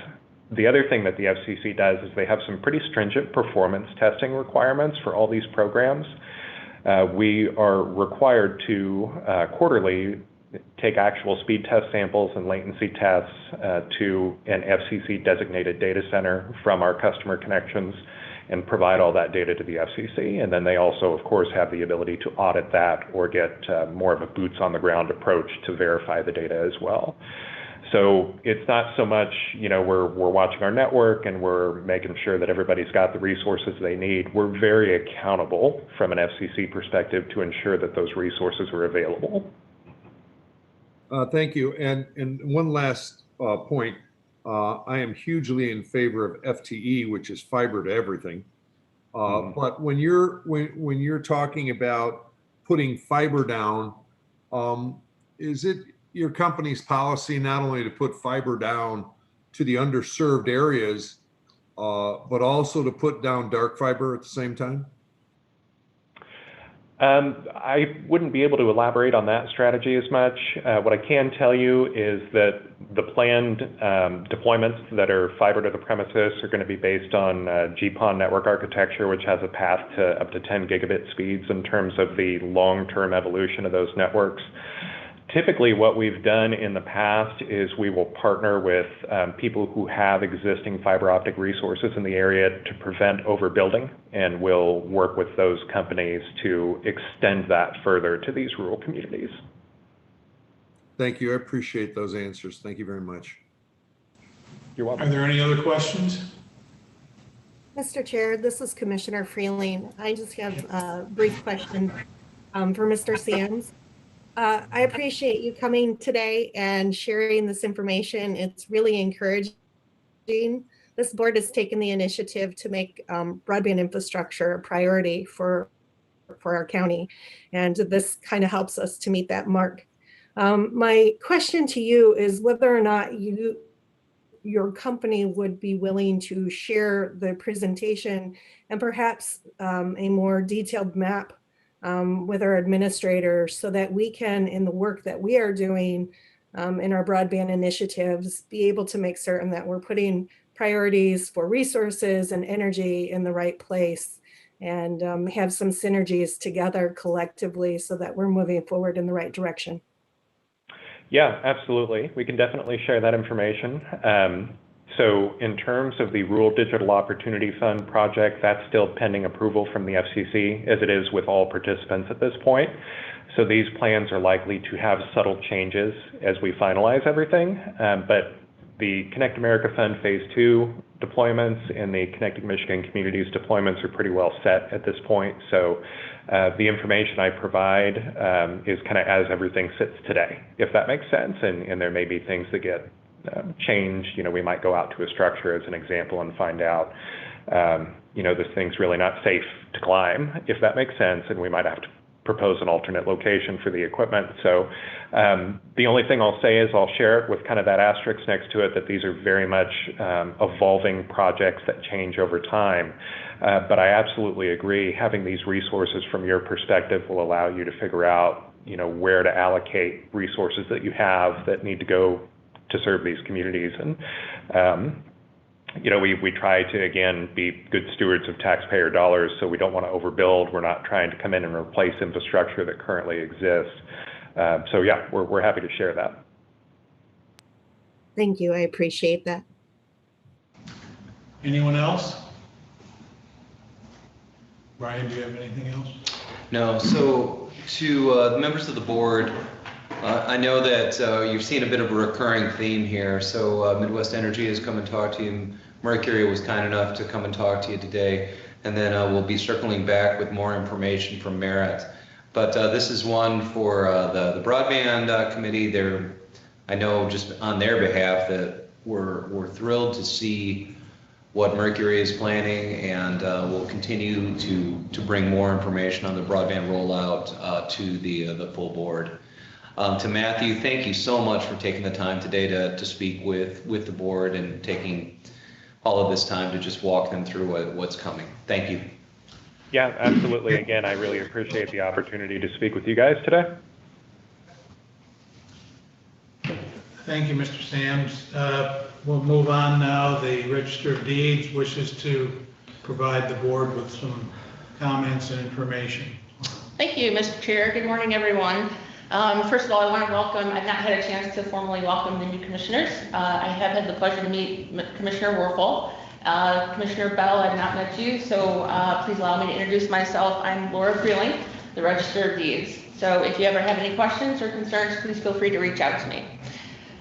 The other thing that the FCC does is they have some pretty stringent performance testing requirements for all these programs. We are required to quarterly take actual speed test samples and latency tests to an FCC designated data center from our customer connections and provide all that data to the FCC. And then they also, of course, have the ability to audit that or get more of a boots on the ground approach to verify the data as well. So it's not so much, we're watching our network and we're making sure that everybody's got the resources they need. We're very accountable from an FCC perspective to ensure that those resources are available. Thank you. And one last point. I am hugely in favor of FTE, which is fiber to everything. But when you're talking about putting fiber down, is it your company's policy not only to put fiber down to the underserved areas, but also to put down dark fiber at the same time? I wouldn't be able to elaborate on that strategy as much. What I can tell you is that the planned deployments that are fiber to the premises are going to be based on GPON network architecture, which has a path to up to 10 gigabit speeds in terms of the long-term evolution of those networks. Typically, what we've done in the past is we will partner with people who have existing fiber optic resources in the area to prevent overbuilding, and we'll work with those companies to extend that further to these rural communities. Thank you. I appreciate those answers. Thank you very much. You're welcome. Are there any other questions? Mr. Chair, this is Commissioner Freeling. I just have a brief question for Mr. Sands. I appreciate you coming today and sharing this information. It's really encouraging. This board has taken the initiative to make broadband infrastructure a priority for our county, and this kind of helps us to meet that mark. My question to you is whether or not your company would be willing to share the presentation and perhaps a more detailed map with our administrators so that we can, in the work that we are doing in our broadband initiatives, be able to make certain that we're putting priorities for resources and energy in the right place and have some synergies together collectively so that we're moving forward in the right direction. Yeah, absolutely. We can definitely share that information. So in terms of the Rural Digital Opportunity Fund project, that's still pending approval from the FCC, as it is with all participants at this point. So these plans are likely to have subtle changes as we finalize everything. But the Connect America Fund Phase 2 deployments and the Connecting Michigan Communities deployments are pretty well set at this point. So the information I provide is kind of as everything sits today, if that makes sense. And there may be things that get changed. We might go out to a structure as an example and find out, this thing's really not safe to climb, if that makes sense, and we might have to propose an alternate location for the equipment. So the only thing I'll say is I'll share it with kind of that asterisk next to it that these are very much evolving projects that change over time. But I absolutely agree, having these resources from your perspective will allow you to figure out, where to allocate resources that you have that need to go to serve these communities. And, we try to, again, be good stewards of taxpayer dollars, so we don't want to overbuild. We're not trying to come in and replace infrastructure that currently exists. So yeah, we're happy to share that. Thank you. I appreciate that. Anyone else? Brian, do you have anything else? No. So to the members of the board, I know that you've seen a bit of a recurring theme here. So Midwest Energy has come and talked to you. Mercury was kind enough to come and talk to you today. And then we'll be circling back with more information from Merit. But this is one for the Broadband Committee. I know just on their behalf that we're thrilled to see what Mercury is planning, and we'll continue to bring more information on the broadband rollout to the full board. To Matthew, thank you so much for taking the time today to speak with the board and taking all of this time to just walk them through what's coming. Thank you. Yeah, absolutely. Again, I really appreciate the opportunity to speak with you guys today. Thank you, Mr. Sams. We'll move on now. The Register of Deeds wishes to provide the board with some comments and information. Thank you, Mr. Chair. Good morning, everyone. First of all, I want to welcome, I've not had a chance to formally welcome the new commissioners. I have had the pleasure to meet Commissioner Werfel. Commissioner Bell, I've not met you, so please allow me to introduce myself. I'm Laura Freeling, the Register of Deeds. So if you ever have any questions or concerns, please feel free to reach out to me.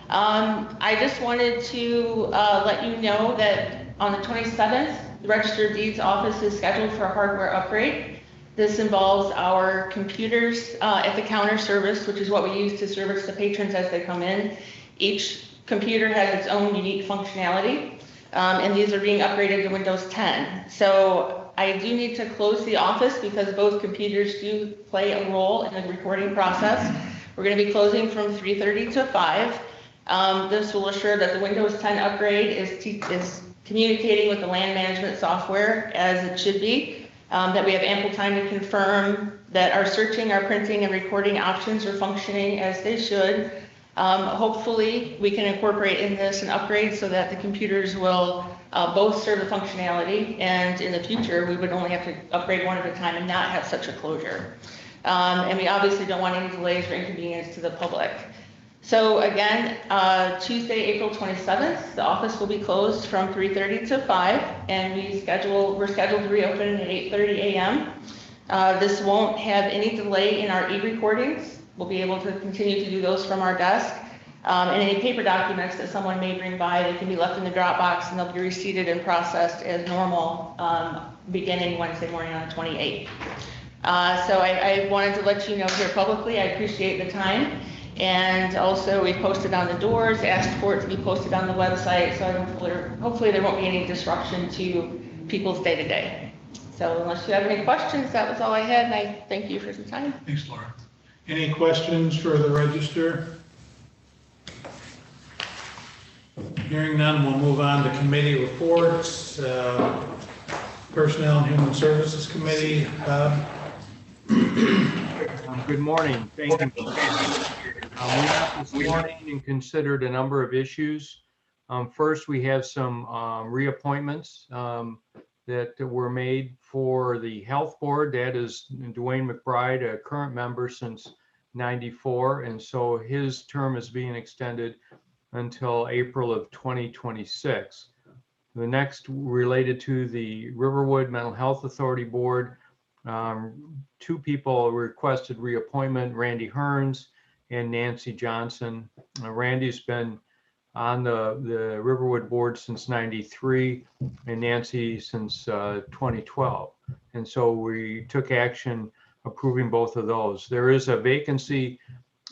I just wanted to let you know that on the 27th, the Register of Deeds office is scheduled for a hardware upgrade. This involves our computers at the counter service, which is what we use to service the patrons as they come in. Each computer has its own unique functionality, and these are being upgraded to Windows 10. So I do need to close the office because both computers do play a role in the recording process. We're going to be closing from 3:30 to 5. This will assure that the Windows 10 upgrade is communicating with the land management software as it should be, that we have ample time to confirm that our searching, our printing, and recording options are functioning as they should. Hopefully, we can incorporate in this an upgrade so that the computers will both serve the functionality, and in the future, we would only have to upgrade one at a time and not have such a closure. And we obviously don't want any delays or inconvenience to the public. So again, Tuesday, April 27th, the office will be closed from 3:30 to 5, and we're scheduled to reopen at 8:30 a.m. This won't have any delay in our e-recordings. We'll be able to continue to do those from our desk. And any paper documents that someone may bring by, they can be left in the Dropbox and they'll be receipted and processed as normal beginning Wednesday morning on the 28th. So I wanted to let you know here publicly, I appreciate the time. And also we posted on the doors, asked for it to be posted on the website, so hopefully there won't be any disruption to people's day-to-day. So unless you have any questions, that was all I had, and I thank you for some time. Thanks, Laura. Any questions for the Register? Hearing none, we'll move on to committee reports. Personnel and Human Services Committee, Bob. Good morning. Thank you. We met this morning and considered a number of issues. First, we have some reappointments that were made for the Health Board. That is Dwayne McBride, a current member since '94, and so his term is being extended until April of 2026. The next related to the Riverwood Mental Health Authority Board. Two people requested reappointment, Randy Hearns and Nancy Johnson. Randy's been on the Riverwood board since '93 and Nancy since 2012. And so we took action approving both of those. There is a vacancy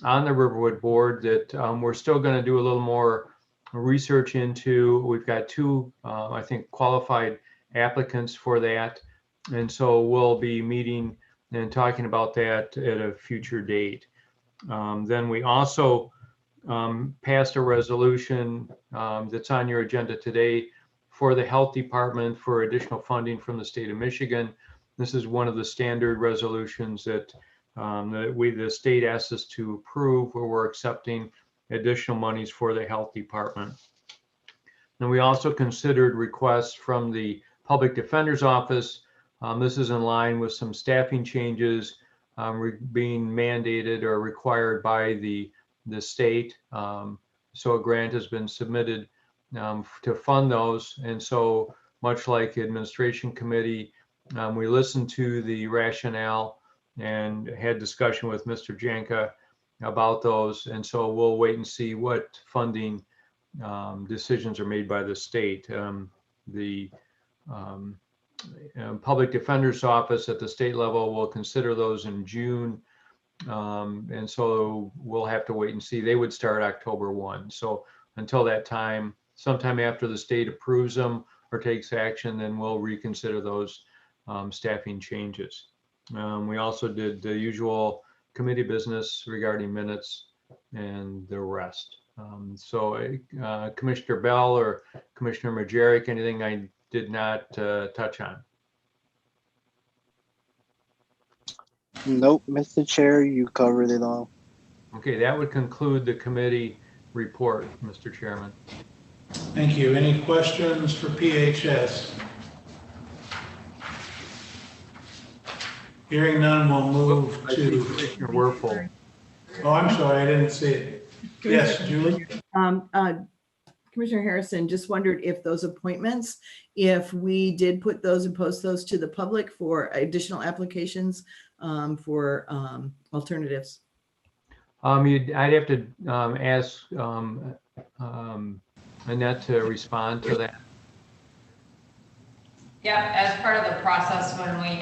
on the Riverwood board that we're still going to do a little more research into. We've got two, I think, qualified applicants for that. And so we'll be meeting and talking about that at a future date. Then we also passed a resolution that's on your agenda today for the Health Department for additional funding from the state of Michigan. This is one of the standard resolutions that the state asked us to approve, where we're accepting additional monies for the Health Department. And we also considered requests from the Public Defender's Office. This is in line with some staffing changes being mandated or required by the state. So a grant has been submitted to fund those. And so much like the Administration Committee, we listened to the rationale and had discussion with Mr. Janka about those. And so we'll wait and see what funding decisions are made by the state. The Public Defender's Office at the state level will consider those in June. And so we'll have to wait and see. They would start October 1. So until that time, sometime after the state approves them or takes action, then we'll reconsider those staffing changes. We also did the usual committee business regarding minutes and the rest. Commissioner Bell or Commissioner Majeric, anything I did not touch on? Nope, Mr. Chair, you covered it all. Okay, that would conclude the committee report, Mr. Chairman. Thank you. Any questions for PHS? Hearing none, we'll move I see to, Commissioner Werfel. oh, I'm sorry, I didn't see it. Yes, Julie? Commissioner Harrison just wondered if those appointments, if we did put those and post those to the public for additional applications for alternatives. I'd have to ask Annette to respond to that. Yep, as part of the process, when we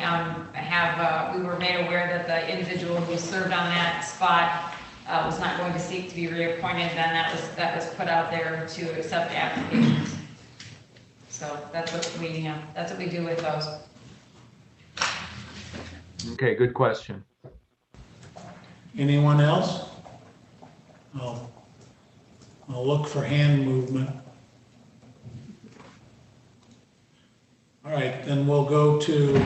we were made aware that the individual who served on that spot was not going to seek to be reappointed, then that was put out there to accept applications. So that's what we do with those. Okay, good question. Anyone else? I'll look for hand movement. All right, then we'll go to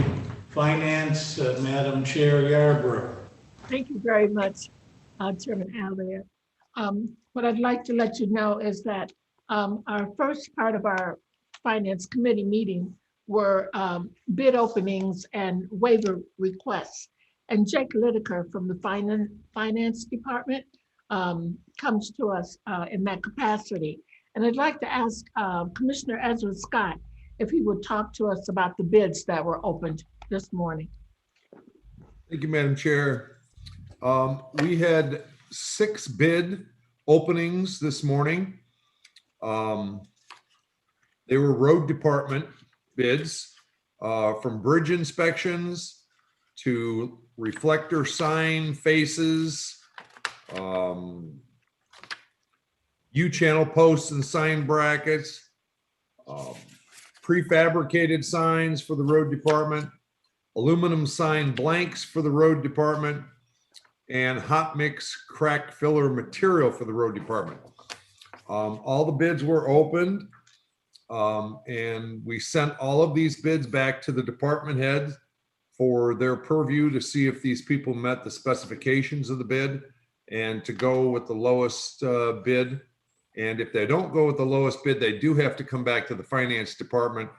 Finance, Madam Chair Yarborough. Thank you very much, Chairman Allier. What I'd like to let you know is that our first part of our Finance Committee meeting were bid openings and waiver requests. And Jake Lideker from the Finance Department comes to us in that capacity. And I'd like to ask Commissioner Ezra Scott if he would talk to us about the bids that were opened this morning. Thank you, Madam Chair. We had 6 bid openings this morning. They were road department bids, from bridge inspections to reflector sign faces, U-channel posts and sign brackets, prefabricated signs for the road department, aluminum sign blanks for the road department, and hot mix crack filler material for the road department. All the bids were opened, and we sent all of these bids back to the department heads for their purview to see if these people met the specifications of the bid and to go with the lowest bid. And if they don't go with the lowest bid, they do have to come back to the finance department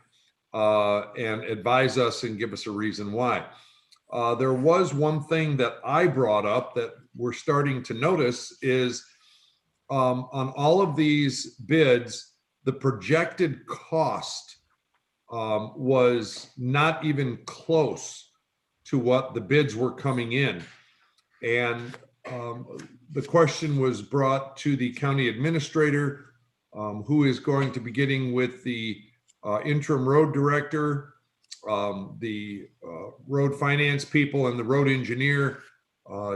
and advise us and give us a reason why. There was one thing that I brought up that we're starting to notice is on all of these bids, the projected cost was not even close to what the bids were coming in. And the question was brought to the county administrator, who is going to be getting with the interim road director, the road finance people, and the road engineer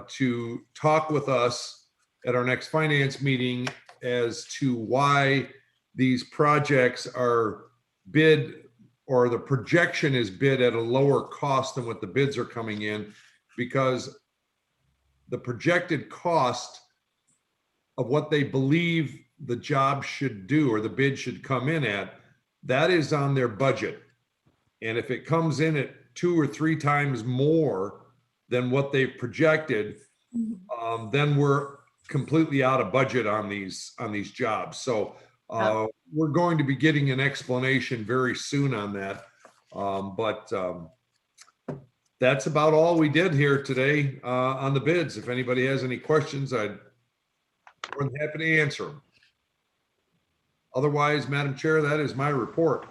to talk with us at our next finance meeting as to why these projects are bid, or the projection is bid at a lower cost than what the bids are coming in, because the projected cost of what they believe the job should do or the bid should come in at, that is on their budget. And if it comes in at 2 or 3 times more than what they've projected, then we're completely out of budget on these jobs. So we're going to be getting an explanation very soon on that. But that's about all we did here today on the bids. If anybody has any questions, I'd be more than happy to answer them. Otherwise, Madam Chair, that is my report.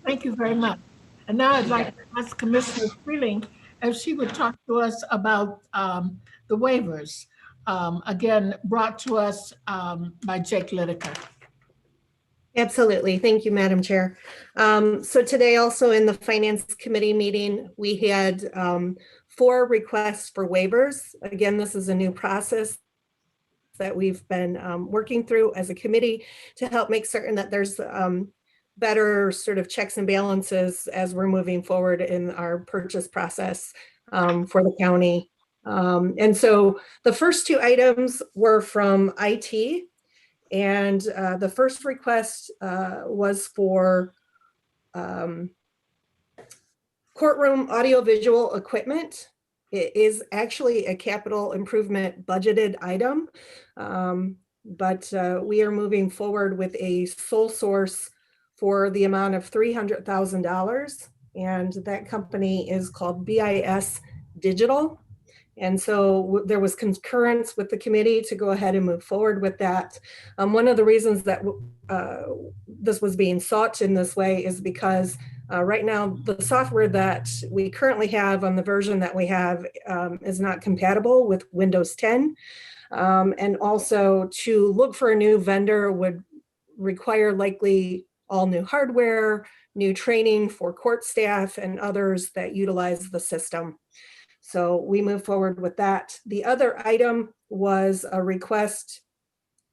Thank you very much. And now I'd like to ask Commissioner Freeling if she would talk to us about the waivers, again, brought to us by Jake Lideker. Absolutely. Thank you, Madam Chair. So today also in the Finance Committee meeting, we had 4 requests for waivers. Again, this is a new process that we've been working through as a committee to help make certain that there's better sort of checks and balances as we're moving forward in our purchase process for the county. And so the first 2 items were from IT. And the first request was for courtroom audiovisual equipment. It is actually a capital improvement budgeted item, but we are moving forward with a sole source for the amount of $300,000. And that company is called BIS digital. And so there was concurrence with the committee to go ahead and move forward with that. One of the reasons that this was being sought in this way is because right now the software that we currently have on the version that we have is not compatible with Windows 10. And also to look for a new vendor would require likely all new hardware, new training for court staff and others that utilize the system. So we move forward with that. The other item was a request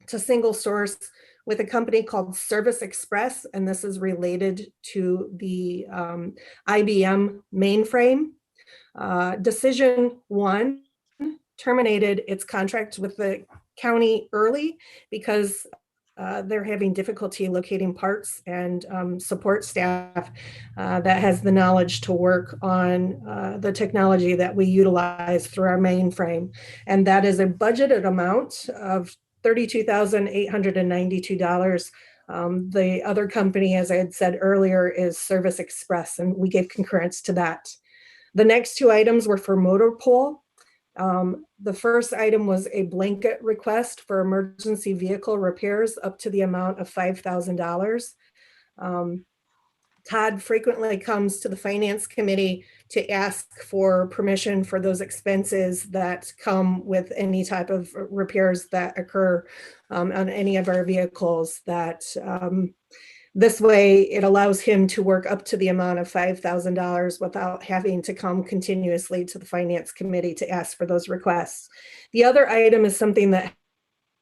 to single source with a company called Service Express, and this is related to the IBM mainframe. Decision 1 terminated its contract with the county early because they're having difficulty locating parts and support staff that has the knowledge to work on the technology that we utilize through our mainframe. And that is a budgeted amount of $32,892. The other company, as I had said earlier, is Service Express, and we gave concurrence to that. The next 2 items were for motor pool. The first item was a blanket request for emergency vehicle repairs up to the amount of $5,000. Todd frequently comes to the Finance Committee to ask for permission for those expenses that come with any type of repairs that occur on any of our vehicles. That this way it allows him to work up to the amount of $5,000 without having to come continuously to the Finance Committee to ask for those requests. The other item is something that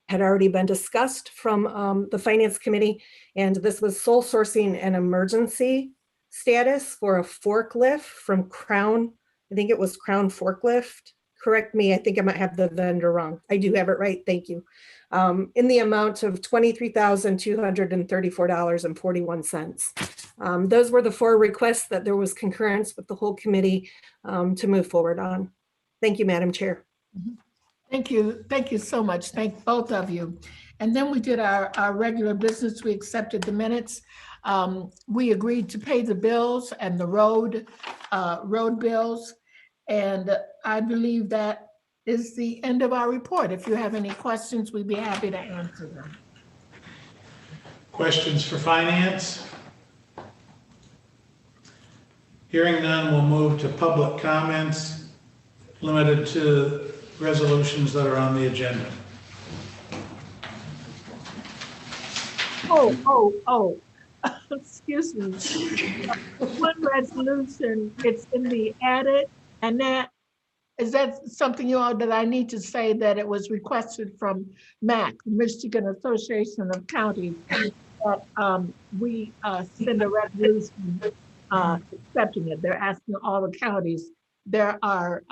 had already been discussed from the Finance Committee, and this was sole sourcing an emergency status for a forklift from Crown. I think it was Crown Forklift. Correct me, I think I might have the vendor wrong. I do have it right, thank you. In the amount of $23,234.41. Those were the 4 requests that there was concurrence with the whole committee to move forward on. Thank you, Madam Chair. Thank you. Thank you so much. Thank both of you. And then we did our regular business. We accepted the minutes. We agreed to pay the bills and the road bills. And I believe that is the end of our report. If you have any questions, we'd be happy to answer them. Questions for finance? Hearing none, we'll move to public comments limited to resolutions that are on the agenda. Excuse me. One resolution, it's in the edit, and is that something you all, that I need to say that it was requested from MAC, Michigan Association of Counties, that we send a resolution accepting it. They're asking all the counties. There are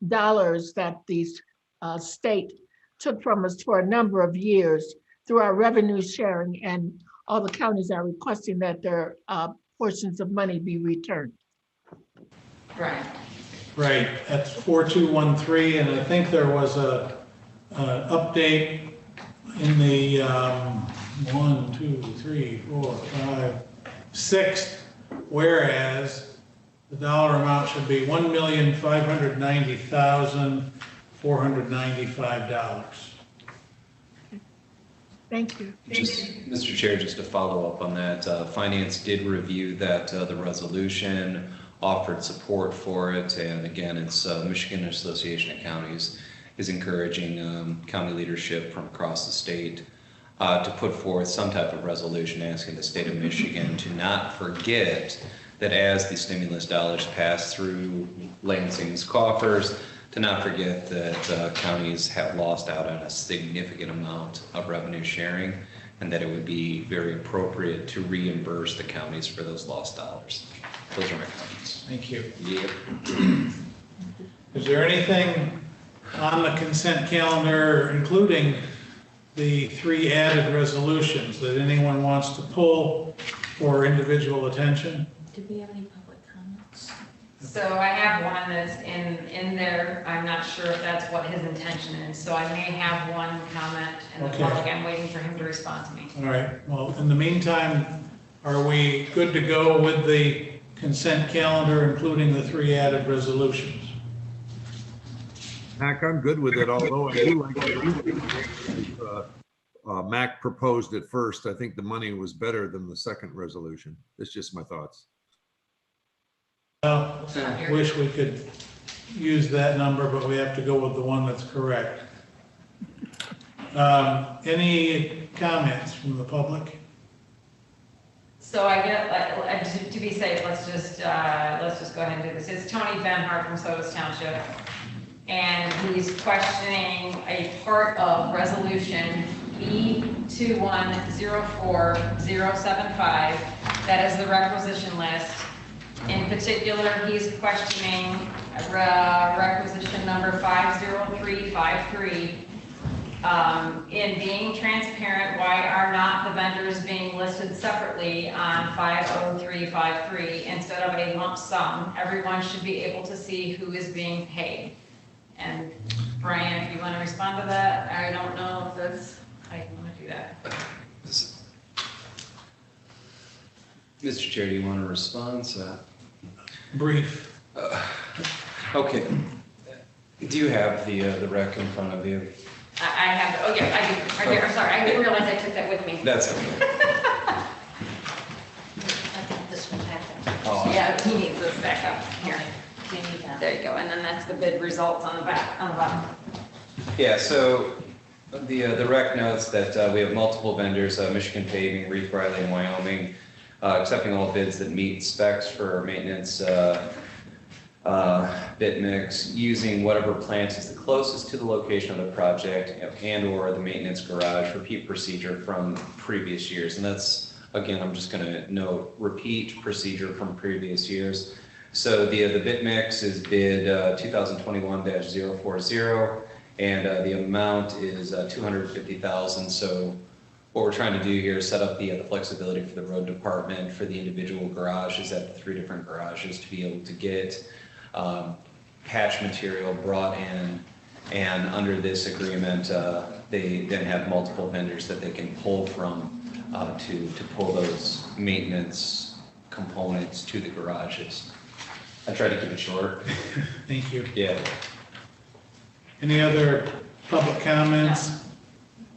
dollars that the state took from us for a number of years through our revenue sharing, and all the counties are requesting that their portions of money be returned. Right. Right, that's 4213, and I think there was an update in the 1, 2, 3, 4, 5, 6, whereas the dollar amount should be $1,590,495. Thank you. Mr. Chair, just to follow up on that, Finance did review that, the resolution, offered support for it, and again, it's Michigan Association of Counties is encouraging county leadership from across the state to put forth some type of resolution asking the state of Michigan to not forget that as the stimulus dollars pass through Lansing's coffers, to not forget that counties have lost out on a significant amount of revenue sharing, and that it would be very appropriate to reimburse the counties for those lost dollars. Those are my comments. Thank you. Yep. Is there anything on the consent calendar, including the 3 added resolutions, that anyone wants to pull for individual attention? Did we have any public comments? So I have one that's in there. I'm not sure if that's what his intention is. So I may have one comment in the public. I'm waiting for him to respond to me. All right. Well, in the meantime, are we good to go with the consent calendar, including the 3 added resolutions? Mac, I'm good with it, although I do like Mac proposed it first. I think the money was better than the second resolution. It's just my thoughts. Well, I wish we could use that number, but we have to go with the one that's correct. Any comments from the public? So I get, to be safe, let's just go ahead and do this. It's Tony Benhart from Sodas Township. And he's questioning a part of resolution B2104075. That is the requisition list. In particular, he's questioning requisition number 50353. In being transparent, why are not the vendors being listed separately on 50353 instead of a lump sum? Everyone should be able to see who is being paid. And Brian, if you want to respond to that, I don't know if that's how you want to do that. Mr. Chair, do you want to respond to that? Brief. Okay. Do you have the rec in front of you? I have, oh yeah, I do. Right here. I'm sorry, I didn't realize I took that with me. That's okay. I think this one had that. Oh. Yeah, he needs this back up here. There you go, and then that's the bid results on the back, on the bottom. Yeah, so the rec notes that we have multiple vendors, Michigan Paving, Reef Riley, and Wyoming, accepting all bids that meet specs for maintenance bit mix, using whatever plant is the closest to the location of the project and or the maintenance garage, repeat procedure from previous years. And that's, again, I'm just going to note, repeat procedure from previous years. So the bit mix is bid 2021-040, and the amount is $250,000. So what we're trying to do here is set up the flexibility for the road department for the individual garages at the 3 different garages to be able to get patch material brought in, and under this agreement, they then have multiple vendors that they can pull from to pull those maintenance components to the garages. I tried to keep it short. Thank you. Yeah. Any other public comments?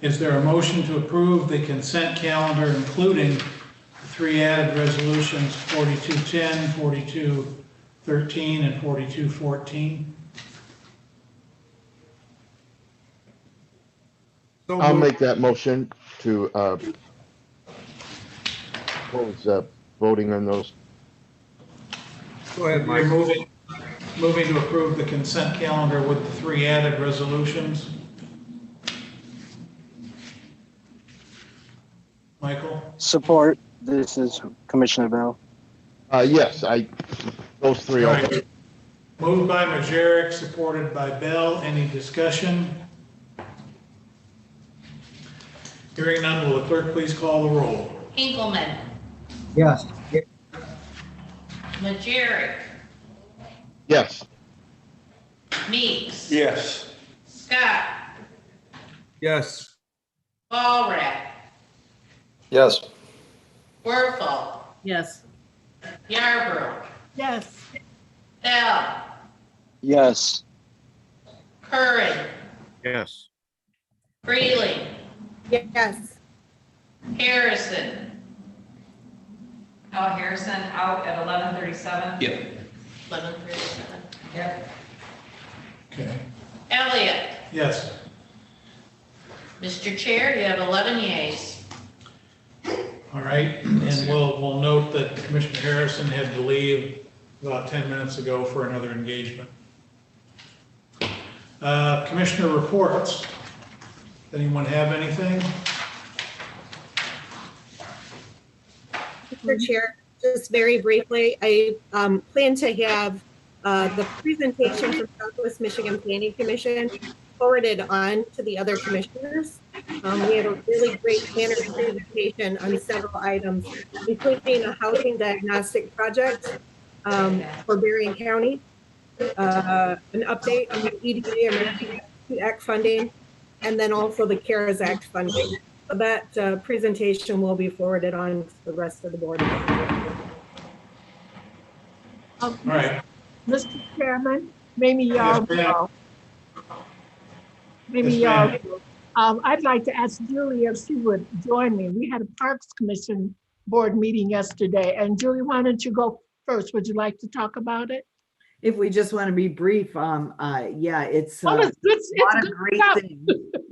Is there a motion to approve the consent calendar, including the 3 added resolutions, 4210, 4213, and 4214? I'll make that motion to close voting on those. Go ahead, Mike. Moving to approve the consent calendar with the 3 added resolutions. Michael? Support. This is Commissioner Bell. Yes, those 3. All right. Moved by Majerick, supported by Bell. Any discussion? Hearing none, will the clerk please call the roll? Engelmann, Yes. Majerick, Yes. Meeks, Yes. Scott, Yes. Ballrat, Yes. Werfel, Yes. Yarborough, Yes. Bell, Yes. Curran, Yes. Freeling, Yes. Harrison, Harrison out at 11:37. Yep. 1137. Yep. Okay. Elliott, Yes. Mr. Chair, you have 11 yeas. All right, and we'll note that Commissioner Harrison had to leave about 10 minutes ago for another engagement. Commissioner reports. Anyone have anything? Mr. Chair, just very briefly, I plan to have the presentation from Southwest Michigan Planning Commission forwarded on to the other commissioners. We had a really great planner presentation on several items, including a housing diagnostic project for Berrien County, an update on the EDA Emergency Act funding, and then also the CARES Act funding. So that presentation will be forwarded on to the rest of the board. All right. Mr. Chairman, maybe y'all know Maybe Yes, ma'am. I'd like to ask Julie if she would join me. We had a Parks Commission board meeting yesterday, and Julie, why don't you go first? Would you like to talk about it? If we just want to be brief, yeah, it's Well, a it's good. lot It's of good great stuff. things.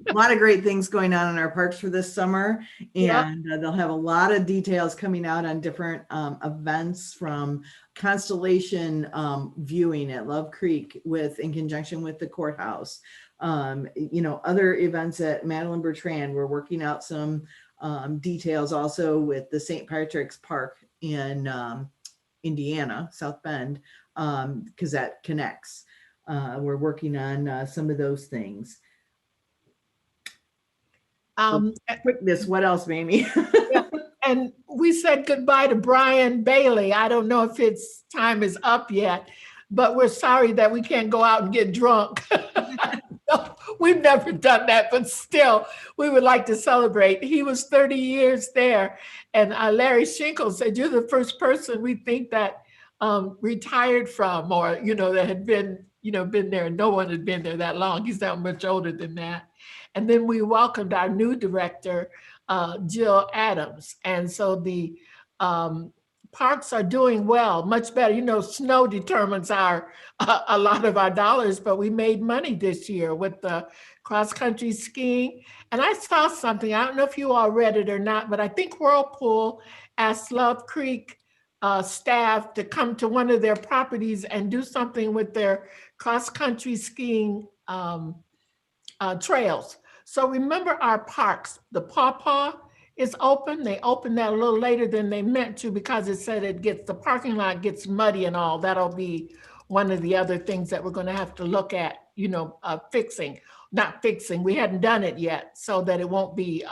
A lot of great things going on in our parks for this summer, Yep. and they'll have a lot of details coming out on different events, from constellation viewing at Love Creek in conjunction with the courthouse. Other events at Madeline Bertrand. We're working out some details also with the St. Patrick's Park in Indiana, South Bend, because that connects. We're working on some of those things. Quickness, what else, Mamie? Yeah. And we said goodbye to Brian Bailey. I don't know if its time is up yet, but we're sorry that we can't go out and get drunk. No, we've never done that, but still, we would like to celebrate. He was 30 years there. And Larry Schinkel said, you're the first person we think that retired from, or, that had been there. No one had been there that long. He's not much older than that. And then we welcomed our new director, Jill Adams. And so the parks are doing well, much better. Snow determines a lot of our dollars, but we made money this year with the cross-country skiing. And I saw something, I don't know if you all read it or not, but I think Whirlpool asked Love Creek staff to come to one of their properties and do something with their cross-country skiing trails. So remember our parks, the Paw Paw is open. They opened that a little later than they meant to because it said the parking lot gets muddy and all. That'll be one of the other things that we're going to have to look at, fixing. Not fixing, we hadn't done it yet, so that it won't be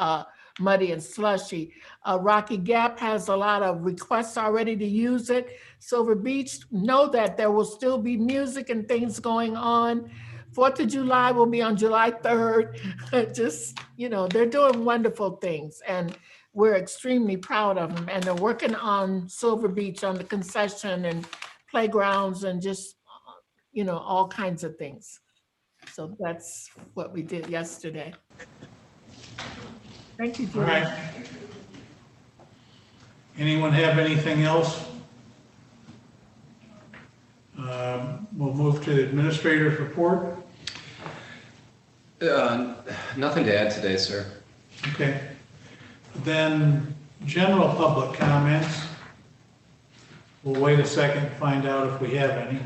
muddy and slushy. Rocky Gap has a lot of requests already to use it. Silver Beach, know that there will still be music and things going on. 4th of July will be on July 3rd. Just, they're doing wonderful things, and we're extremely proud of them. And they're working on Silver Beach on the concession and playgrounds and just, all kinds of things. So that's what we did yesterday. Thank you, All Julie. right. Anyone have anything else? We'll move to the administrator's report. Nothing to add today, sir. Okay. Then general public comments. We'll wait a second to find out if we have any.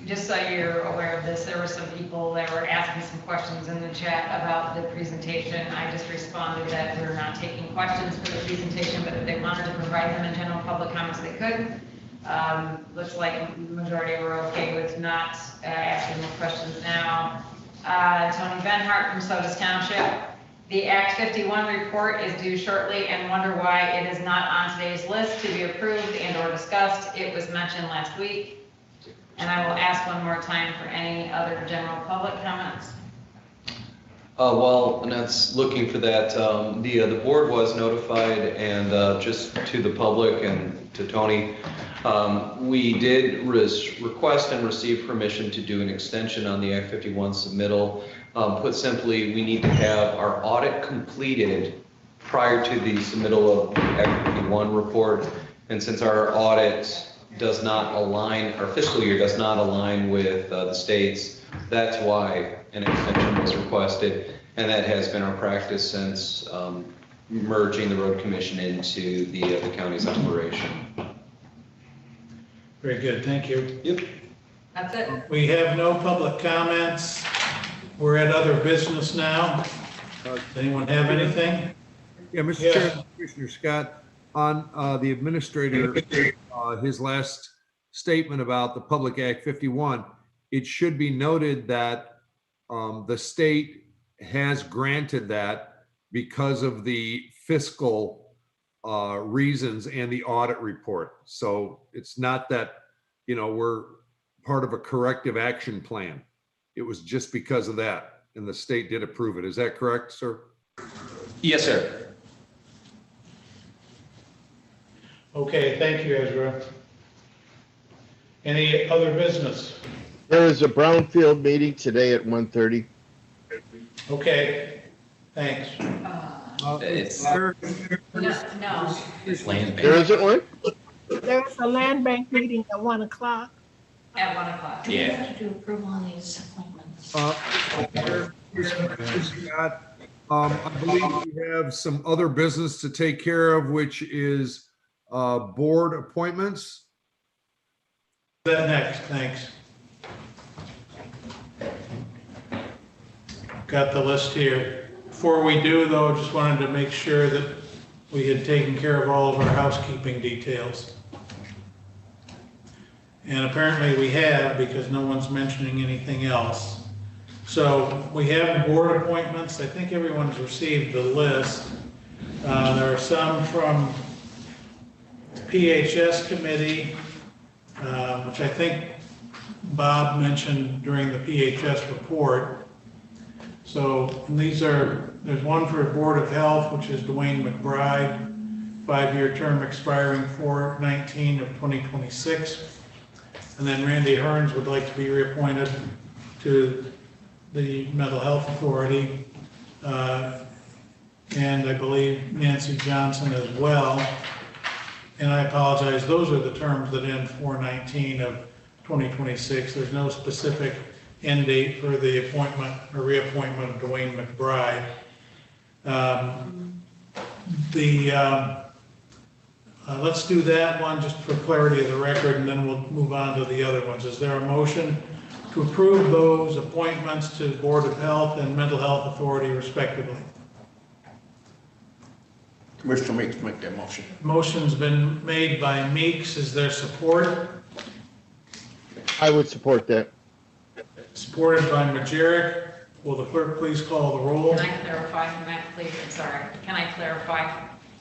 Just so you're aware of this, there were some people that were asking some questions in the chat about the presentation. I just responded that we're not taking questions for the presentation, but if they wanted to provide them in general public comments, they could. Looks like the majority were okay with not asking the questions now. Tony Benhart from Sodas Township. The Act 51 report is due shortly and wonder why it is not on today's list to be approved and or discussed. It was mentioned last week. And I will ask one more time for any other general public comments. Well, and that's looking for that. The board was notified, and just to the public and to Tony, we did request and receive permission to do an extension on the Act 51 submittal. Put simply, we need to have our audit completed prior to the submittal of the Act 51 report. And since our audit does not align, our fiscal year does not align with the state's, that's why an extension was requested. And that has been our practice since merging the road commission into the county's operation. Very good, thank you. Yep. That's it. We have no public comments. We're at other business now. Does anyone have anything? Yeah, Mr. Yes. Chairman, Commissioner Scott, on the administrator, his last statement about the Public Act 51, it should be noted that the state has granted that because of the fiscal reasons and the audit report. So it's not that, we're part of a corrective action plan. It was just because of that, and the state did approve it. Is that correct, sir? Yes, sir. Okay, thank you, Ezra. Any other business? There is a Brownfield meeting today at 1:30. Okay, thanks. It's No, land There bank. isn't one? There's a land bank meeting at 1 o'clock. at 1 o'clock. Do we Yeah. have to do approval on these appointments? Scott, I believe we have some other business to take care of, which is board appointments. That next, thanks. Got the list here. Before we do though, just wanted to make sure that we had taken care of all of our housekeeping details. And apparently we have, because no one's mentioning anything else. So we have board appointments. I think everyone's received the list. There are some from the PHS committee, which I think Bob mentioned during the PHS report. So there's one for Board of Health, which is Dwayne McBride, 5-year term expiring 4/19 of 2026. And then Randy Hearns would like to be reappointed to the Mental Health Authority. And I believe Nancy Johnson as well. And I apologize, those are the terms that end 4/19 of 2026. There's no specific end date for the appointment or reappointment of Dwayne McBride. Let's do that one just for clarity of the record, and then we'll move on to the other ones. Is there a motion to approve those appointments to Board of Health and Mental Health Authority respectively? Commissioner Meeks, make that motion. Motion's been made by Meeks. Is there support? I would support that. Supported by Majerick. Will the clerk please call the roll? Can I clarify, Matt, please? I'm sorry. Can I clarify?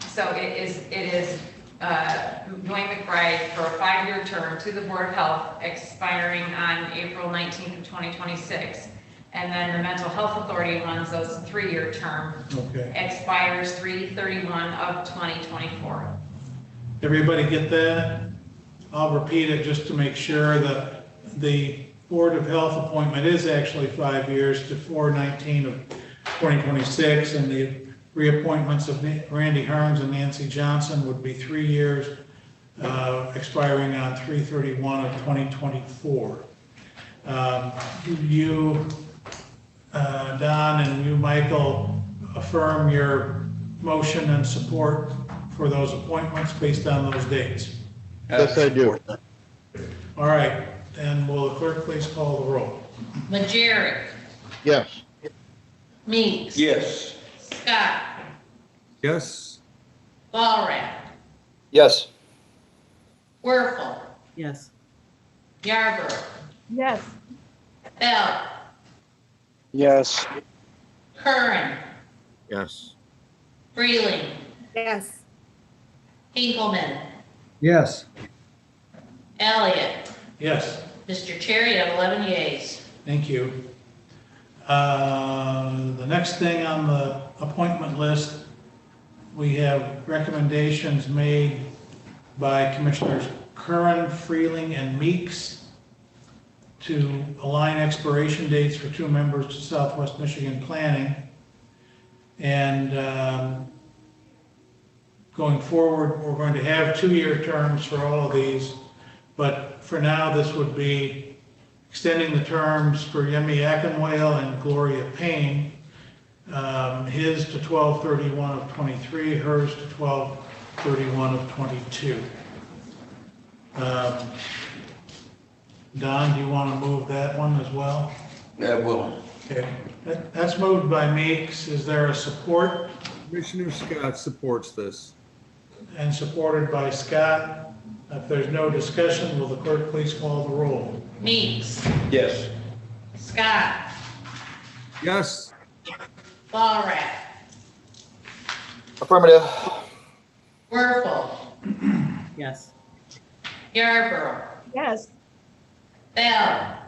So it is Dwayne McBride for a 5-year term to the Board of Health expiring on April 19th of 2026. And then the Mental Health Authority runs those 3-year term. Okay. Expires 3/31 of 2024. Everybody get that? I'll repeat it just to make sure that the Board of Health appointment is actually 5 years to 4/19 of 2026, and the reappointments of Randy Hearns and Nancy Johnson would be 3 years, expiring on 3/31 of 2024. You, Don, and you, Michael, affirm your motion and support for those appointments based on those dates? Yes, I do. All right, and will the clerk please call the roll? Majerick, Yes. Meeks. Yes. Scott, Yes. Walrath, Yes. Werfel, Yes. Yarborough, Yes. Bell, Yes. Curran, Yes. Freeling, Yes. Hinkleman, Yes. Elliott. Yes. Mr. Chair, you have 11 yeas. Thank you. The next thing on the appointment list, we have recommendations made by Commissioners Curran, Freeling, and Meeks to align expiration dates for 2 members to Southwest Michigan Planning. And going forward, we're going to have 2-year terms for all of these, but for now, this would be extending the terms for Yemi Ackenwale and Gloria Payne, his to 12/31 of 23, hers to 12/31 of 22. Don, do you want to move that one as well? Yeah, will. Okay, that's moved by Meeks. Is there a support? Commissioner Scott supports this. And supported by Scott. If there's no discussion, will the clerk please call the roll? Meeks, Yes. Scott, Yes. Walrath, Affirmative. Werfel, Yes. Yarborough, Yes. Bell,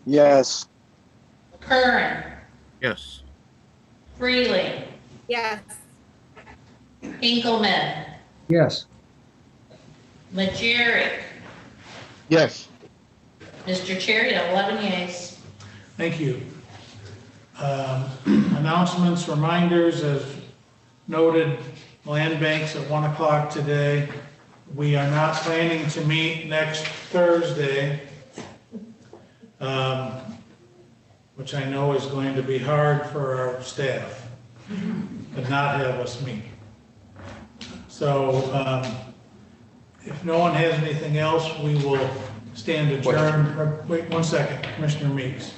Yes. Curran, Yes. Freeling, Yes. Hinkleman, Yes. Majerick, Yes. Mr. Chair, you have 11 yeas. Thank you. Announcements, reminders, as noted, land banks at 1 o'clock today. We are not planning to meet next Thursday, which I know is going to be hard for our staff to not have us meet. So if no one has anything else, we will stand adjourned. Wait 1 second, Commissioner Meeks.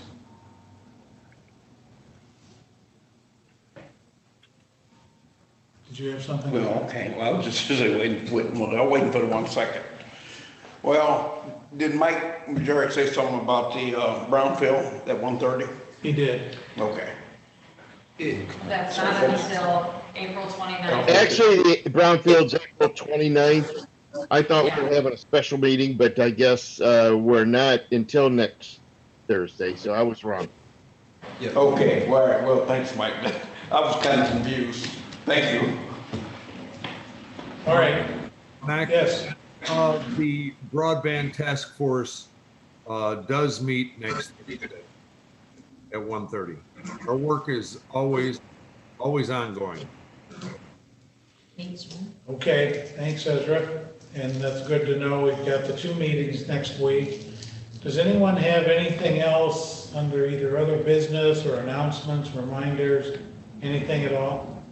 Did you have something? Well, okay, well, I was just waiting for 1 second. Well, did Mike Jarrett say something about the brownfield at 1:30? He did. Okay. That's not until April 29th. Actually, the brownfield's April 29th. I thought we were having a special meeting, but I guess we're not until next Thursday, so I was wrong. Okay, all right, well, thanks, Mike. I was kind of confused. Thank you. All right. Mac? Yes. The broadband task force does meet next Thursday at 1:30. Our work is always ongoing. Okay, thanks, Ezra. And that's good to know. We've got the 2 meetings next week. Does anyone have anything else under either other business or announcements, reminders, anything at all?